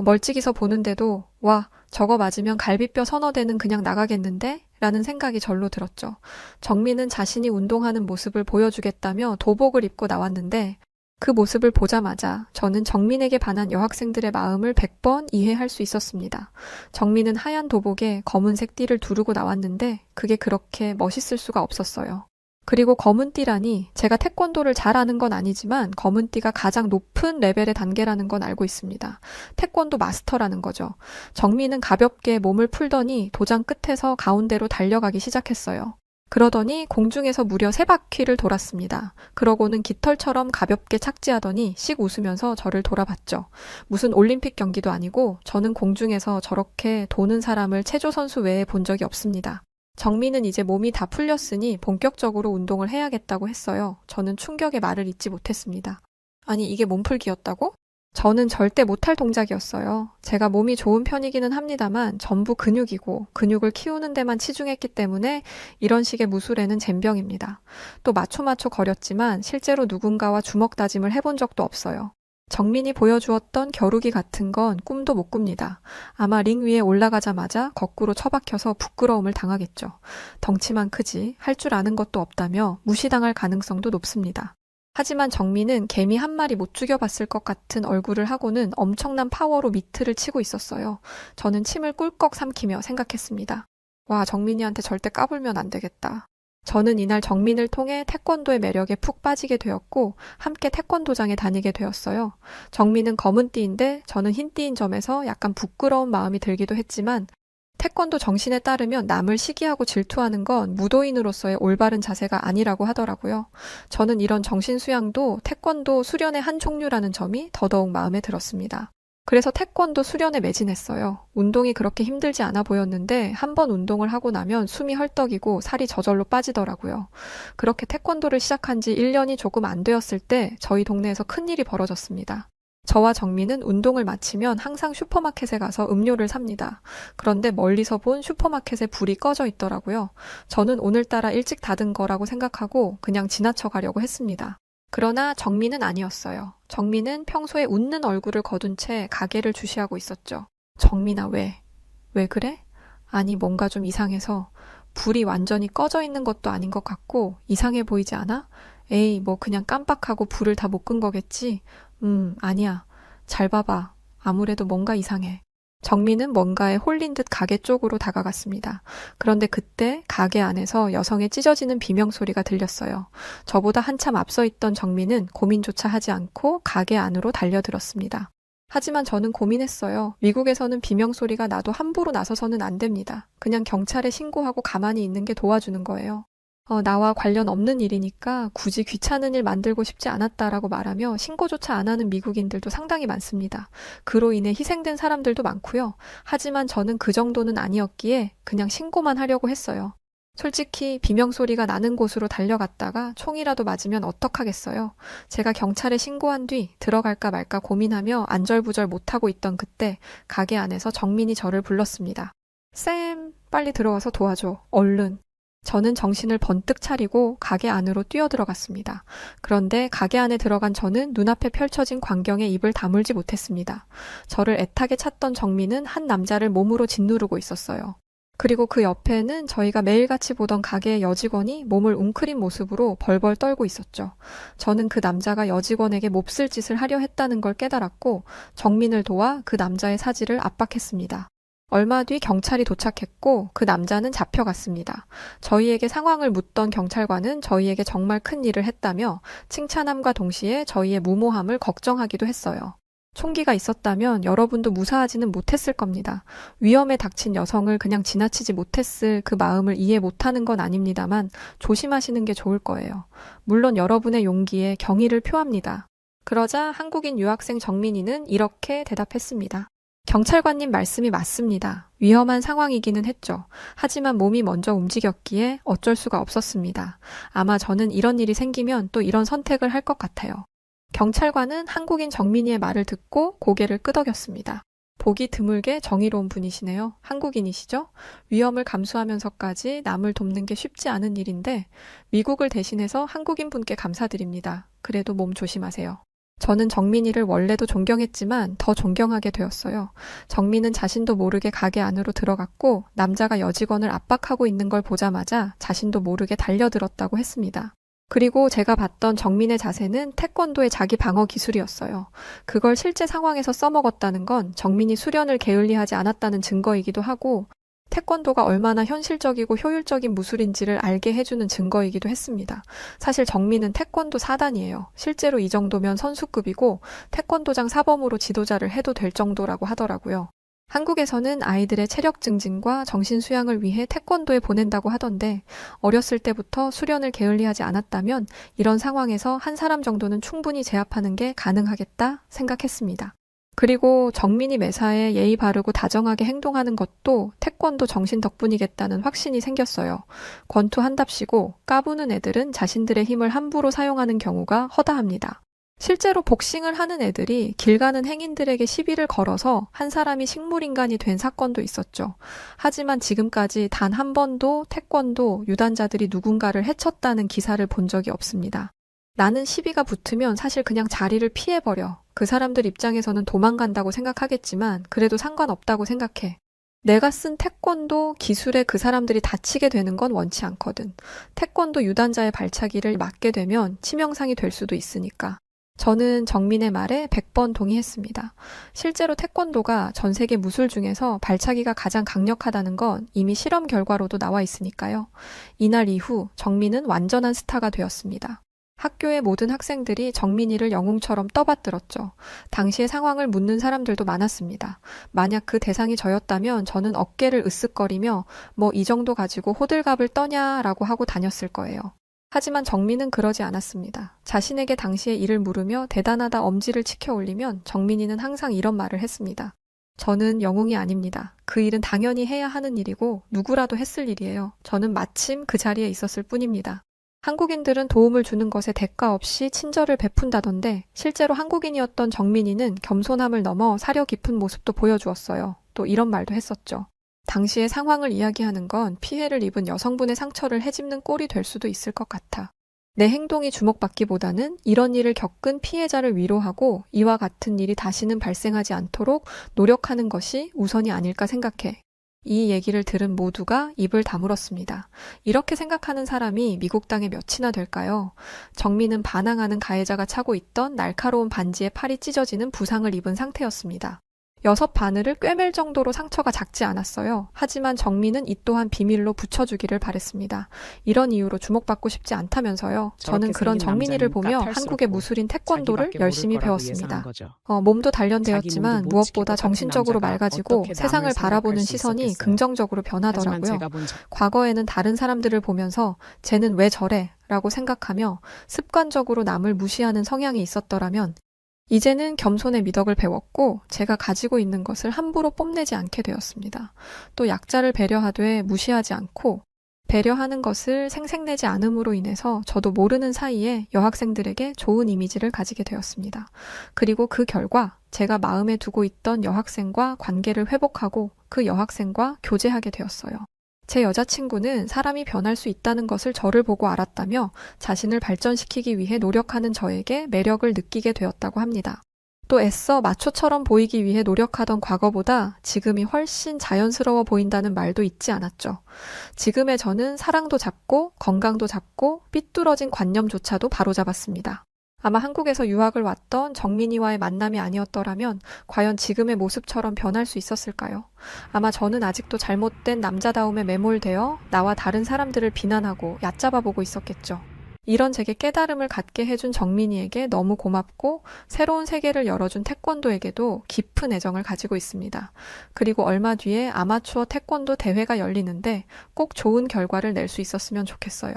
멀찍이서 보는데도 와, 저거 맞으면 갈비뼈 서너 대는 그냥 나가겠는데? 라는 생각이 절로 들었죠. 정민은 자신이 운동하는 모습을 보여주겠다며 도복을 입고 나왔는데 그 모습을 보자마자 저는 정민에게 반한 여학생들의 마음을 100번 이해할 수 있었습니다. 정민은 하얀 도복에 검은색 띠를 두르고 나왔는데 그게 그렇게 멋있을 수가 없었어요. 그리고 검은 띠라니 제가 태권도를 잘 아는 건 아니지만 검은 띠가 가장 높은 레벨의 단계라는 건 알고 있습니다. 태권도 마스터라는 거죠. 정민은 가볍게 몸을 풀더니 도장 끝에서 가운데로 달려가기 시작했어요. 그러더니 공중에서 무려 3바퀴를 돌았습니다. 그러고는 깃털처럼 가볍게 착지하더니 씩 웃으면서 저를 돌아봤죠. 무슨 올림픽 경기도 아니고 저는 공중에서 저렇게 도는 사람을 체조 선수 외에 본 적이 없습니다. 정민은 이제 몸이 다 풀렸으니 본격적으로 운동을 해야겠다고 했어요. 저는 충격의 말을 잇지 못했습니다. 아니, 이게 몸풀기였다고? 저는 절대 못할 동작이었어요. 제가 몸이 좋은 편이기는 합니다만 전부 근육이고 근육을 키우는 데만 치중했기 때문에 이런 식의 무술에는 젬병입니다. 또 마초마초 거렸지만 실제로 누군가와 주먹 다짐을 해본 적도 없어요. 정민이 보여주었던 겨루기 같은 건 꿈도 못 꿉니다. 아마 링 위에 올라가자마자 거꾸로 처박혀서 부끄러움을 당하겠죠. 덩치만 크지 할 줄 아는 것도 없다며 무시당할 가능성도 높습니다. 하지만 정민은 개미 한 마리 못 죽여봤을 것 같은 얼굴을 하고는 엄청난 파워로 미트를 치고 있었어요. 저는 침을 꿀꺽 삼키며 생각했습니다. 와, 정민이한테 절대 까불면 안 되겠다. 저는 이날 정민을 통해 태권도의 매력에 푹 빠지게 되었고 함께 태권도장에 다니게 되었어요. 정민은 검은 띠인데 저는 흰 띠인 점에서 약간 부끄러운 마음이 들기도 했지만 태권도 정신에 따르면 남을 시기하고 질투하는 건 무도인으로서의 올바른 자세가 아니라고 하더라고요. 저는 이런 정신 수양도 태권도 수련의 한 종류라는 점이 더더욱 마음에 들었습니다. 그래서 태권도 수련에 매진했어요. 운동이 그렇게 힘들지 않아 보였는데 한 번 운동을 하고 나면 숨이 헐떡이고 살이 저절로 빠지더라고요. 그렇게 태권도를 시작한 지 1년이 조금 안 되었을 때 저희 동네에서 큰일이 벌어졌습니다. 저와 정민은 운동을 마치면 항상 슈퍼마켓에 가서 음료를 삽니다. 그런데 멀리서 본 슈퍼마켓에 불이 꺼져 있더라고요. 저는 오늘따라 일찍 닫은 거라고 생각하고 그냥 지나쳐 가려고 했습니다. 그러나 정민은 아니었어요. 정민은 평소에 웃는 얼굴을 거둔 채 가게를 주시하고 있었죠. 정민아, 왜? 왜 그래? 아니, 뭔가 좀 이상해서. 불이 완전히 꺼져 있는 것도 아닌 것 같고 이상해 보이지 않아? 에이, 뭐 그냥 깜빡하고 불을 다 못 끈 거겠지? 아니야. 잘 봐봐. 아무래도 뭔가 이상해. 정민은 뭔가에 홀린 듯 가게 쪽으로 다가갔습니다. 그런데 그때 가게 안에서 여성의 찢어지는 비명 소리가 들렸어요. 저보다 한참 앞서 있던 정민은 고민조차 하지 않고 가게 안으로 달려들었습니다. 하지만 저는 고민했어요. 미국에서는 비명 소리가 나도 함부로 나서서는 안 됩니다. 그냥 경찰에 신고하고 가만히 있는 게 도와주는 거예요. 나와 관련 없는 일이니까 굳이 귀찮은 일 만들고 싶지 않았다라고 말하며 신고조차 안 하는 미국인들도 상당히 많습니다. 그로 인해 희생된 사람들도 많고요. 하지만 저는 그 정도는 아니었기에 그냥 신고만 하려고 했어요. 솔직히 비명소리가 나는 곳으로 달려갔다가 총이라도 맞으면 어떡하겠어요. 제가 경찰에 신고한 뒤 들어갈까 말까 고민하며 안절부절 못하고 있던 그때 가게 안에서 정민이 저를 불렀습니다. 쌤, 빨리 들어와서 도와줘. 얼른. 저는 정신을 번뜩 차리고 가게 안으로 뛰어들어갔습니다. 그런데 가게 안에 들어간 저는 눈앞에 펼쳐진 광경에 입을 다물지 못했습니다. 저를 애타게 찾던 정민은 한 남자를 몸으로 짓누르고 있었어요. 그리고 그 옆에는 저희가 매일같이 보던 가게의 여직원이 몸을 웅크린 모습으로 벌벌 떨고 있었죠. 저는 그 남자가 여직원에게 몹쓸 짓을 하려 했다는 걸 깨달았고 정민을 도와 그 남자의 사지를 압박했습니다. 얼마 뒤 경찰이 도착했고 그 남자는 잡혀갔습니다. 저희에게 상황을 묻던 경찰관은 저희에게 정말 큰 일을 했다며 칭찬함과 동시에 저희의 무모함을 걱정하기도 했어요. 총기가 있었다면 여러분도 무사하지는 못했을 겁니다. 위험에 닥친 여성을 그냥 지나치지 못했을 그 마음을 이해 못하는 건 아닙니다만 조심하시는 게 좋을 거예요. 물론 여러분의 용기에 경의를 표합니다. 그러자 한국인 유학생 정민이는 이렇게 대답했습니다. 경찰관님 말씀이 맞습니다. 위험한 상황이기는 했죠. 하지만 몸이 먼저 움직였기에 어쩔 수가 없었습니다. 아마 저는 이런 일이 생기면 또 이런 선택을 할 것 같아요. 경찰관은 한국인 정민이의 말을 듣고 고개를 끄덕였습니다. 보기 드물게 정의로운 분이시네요. 한국인이시죠? 위험을 감수하면서까지 남을 돕는 게 쉽지 않은 일인데 미국을 대신해서 한국인 분께 감사드립니다. 그래도 몸 조심하세요. 저는 정민이를 원래도 존경했지만 더 존경하게 되었어요. 정민은 자신도 모르게 가게 안으로 들어갔고 남자가 여직원을 압박하고 있는 걸 보자마자 자신도 모르게 달려들었다고 했습니다. 그리고 제가 봤던 정민의 자세는 태권도의 자기 방어 기술이었어요. 그걸 실제 상황에서 써먹었다는 건 정민이 수련을 게을리하지 않았다는 증거이기도 하고 태권도가 얼마나 현실적이고 효율적인 무술인지를 알게 해주는 증거이기도 했습니다. 사실 정민은 태권도 4단이에요. 실제로 이 정도면 선수급이고 태권도장 사범으로 지도자를 해도 될 정도라고 하더라고요. 한국에서는 아이들의 체력 증진과 정신 수양을 위해 태권도에 보낸다고 하던데 어렸을 때부터 수련을 게을리하지 않았다면 이런 상황에서 한 사람 정도는 충분히 제압하는 게 가능하겠다 생각했습니다. 그리고 정민이 매사에 예의 바르고 다정하게 행동하는 것도 태권도 정신 덕분이겠다는 확신이 생겼어요. 권투한답시고 까부는 애들은 자신들의 힘을 함부로 사용하는 경우가 허다합니다. 실제로 복싱을 하는 애들이 길 가는 행인들에게 시비를 걸어서 한 사람이 식물인간이 된 사건도 있었죠. 하지만 지금까지 단 한 번도 태권도 유단자들이 누군가를 해쳤다는 기사를 본 적이 없습니다. 나는 시비가 붙으면 사실 그냥 자리를 피해버려. 그 사람들 입장에서는 도망간다고 생각하겠지만 그래도 상관없다고 생각해. 내가 쓴 태권도 기술에 그 사람들이 다치게 되는 건 원치 않거든. 태권도 유단자의 발차기를 맞게 되면 치명상이 될 수도 있으니까. 저는 정민의 말에 100번 동의했습니다. 실제로 태권도가 전 세계 무술 중에서 발차기가 가장 강력하다는 건 이미 실험 결과로도 나와 있으니까요. 이날 이후 정민은 완전한 스타가 되었습니다. 학교의 모든 학생들이 정민이를 영웅처럼 떠받들었죠. 당시의 상황을 묻는 사람들도 많았습니다. 만약 그 대상이 저였다면 저는 어깨를 으쓱거리며 뭐 이 정도 가지고 호들갑을 떠냐라고 하고 다녔을 거예요. 하지만 정민은 그러지 않았습니다. 자신에게 당시의 일을 물으며 대단하다 엄지를 치켜 올리면 정민이는 항상 이런 말을 했습니다. 저는 영웅이 아닙니다. 그 일은 당연히 해야 하는 일이고 누구라도 했을 일이에요. 저는 마침 그 자리에 있었을 뿐입니다. 한국인들은 도움을 주는 것에 대가 없이 친절을 베푼다던데 실제로 한국인이었던 정민이는 겸손함을 넘어 사려 깊은 모습도 보여주었어요. 또 이런 말도 했었죠. 당시의 상황을 이야기하는 건 피해를 입은 여성분의 상처를 헤집는 꼴이 될 수도 있을 것 같아. 내 행동이 주목받기보다는 이런 일을 겪은 피해자를 위로하고 이와 같은 일이 다시는 발생하지 않도록 노력하는 것이 우선이 아닐까 생각해. 이 얘기를 들은 모두가 입을 다물었습니다. 이렇게 생각하는 사람이 미국 땅에 몇이나 될까요? 정민은 반항하는 가해자가 차고 있던 날카로운 반지에 팔이 찢어지는 부상을 입은 상태였습니다. 6바늘을 꿰맬 정도로 상처가 작지 않았어요. 하지만 정민은 이 또한 비밀로 붙여주기를 바랬습니다. 이런 이유로 주목받고 싶지 않다면서요. 저는 그런 정민이를 보며 한국의 무술인 태권도를 열심히 배웠습니다. 몸도 단련되었지만 무엇보다 정신적으로 맑아지고 세상을 바라보는 시선이 긍정적으로 변하더라고요. 과거에는 다른 사람들을 보면서 쟤는 왜 저래? 라고 생각하며 습관적으로 남을 무시하는 성향이 있었더라면 이제는 겸손의 미덕을 배웠고 제가 가지고 있는 것을 함부로 뽐내지 않게 되었습니다. 또 약자를 배려하되 무시하지 않고 배려하는 것을 생색내지 않음으로 인해서 저도 모르는 사이에 여학생들에게 좋은 이미지를 가지게 되었습니다. 그리고 그 결과 제가 마음에 두고 있던 여학생과 관계를 회복하고 그 여학생과 교제하게 되었어요. 제 여자친구는 사람이 변할 수 있다는 것을 저를 보고 알았다며 자신을 발전시키기 위해 노력하는 저에게 매력을 느끼게 되었다고 합니다. 또 애써 마초처럼 보이기 위해 노력하던 과거보다 지금이 훨씬 자연스러워 보인다는 말도 잊지 않았죠. 지금의 저는 사랑도 잡고 건강도 잡고 삐뚤어진 관념조차도 바로잡았습니다. 아마 한국에서 유학을 왔던 정민이와의 만남이 아니었더라면 과연 지금의 모습처럼 변할 수 있었을까요? 아마 저는 아직도 잘못된 남자다움에 매몰되어 나와 다른 사람들을 비난하고 얕잡아 보고 있었겠죠. 이런 제게 깨달음을 갖게 해준 정민이에게 너무 고맙고 새로운 세계를 열어준 태권도에게도 깊은 애정을 가지고 있습니다. 그리고 얼마 뒤에 아마추어 태권도 대회가 열리는데 꼭 좋은 결과를 낼 수 있었으면 좋겠어요.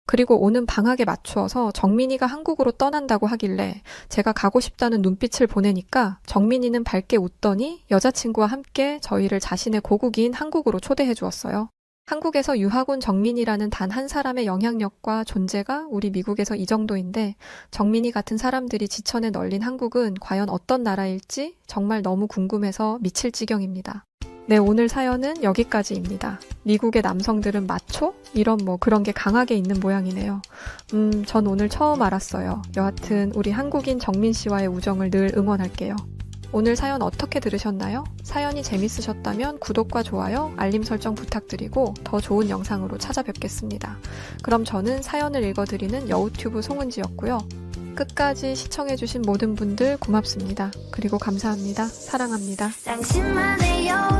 그리고 오는 방학에 맞추어서 정민이가 한국으로 떠난다고 하길래 제가 가고 싶다는 눈빛을 보내니까 정민이는 밝게 웃더니 여자친구와 함께 저희를 자신의 고국인 한국으로 초대해 주었어요. 한국에서 유학 온 정민이라는 단 한 사람의 영향력과 존재가 우리 미국에서 이 정도인데 정민이 같은 사람들이 지천에 널린 한국은 과연 어떤 나라일지 정말 너무 궁금해서 미칠 지경입니다. 네, 오늘 사연은 여기까지입니다. 미국의 남성들은 마초? 이런 그런 게 강하게 있는 모양이네요. 전 오늘 처음 알았어요. 여하튼 우리 한국인 정민 씨와의 우정을 늘 응원할게요. 오늘 사연 어떻게 들으셨나요? 사연이 재밌으셨다면 구독과 좋아요, 알림 설정 부탁드리고 더 좋은 영상으로 찾아뵙겠습니다. 그럼 저는 사연을 읽어드리는 여우튜브 송은지였고요. 끝까지 시청해주신 모든 분들 고맙습니다. 그리고 감사합니다. 사랑합니다. 당신만의 여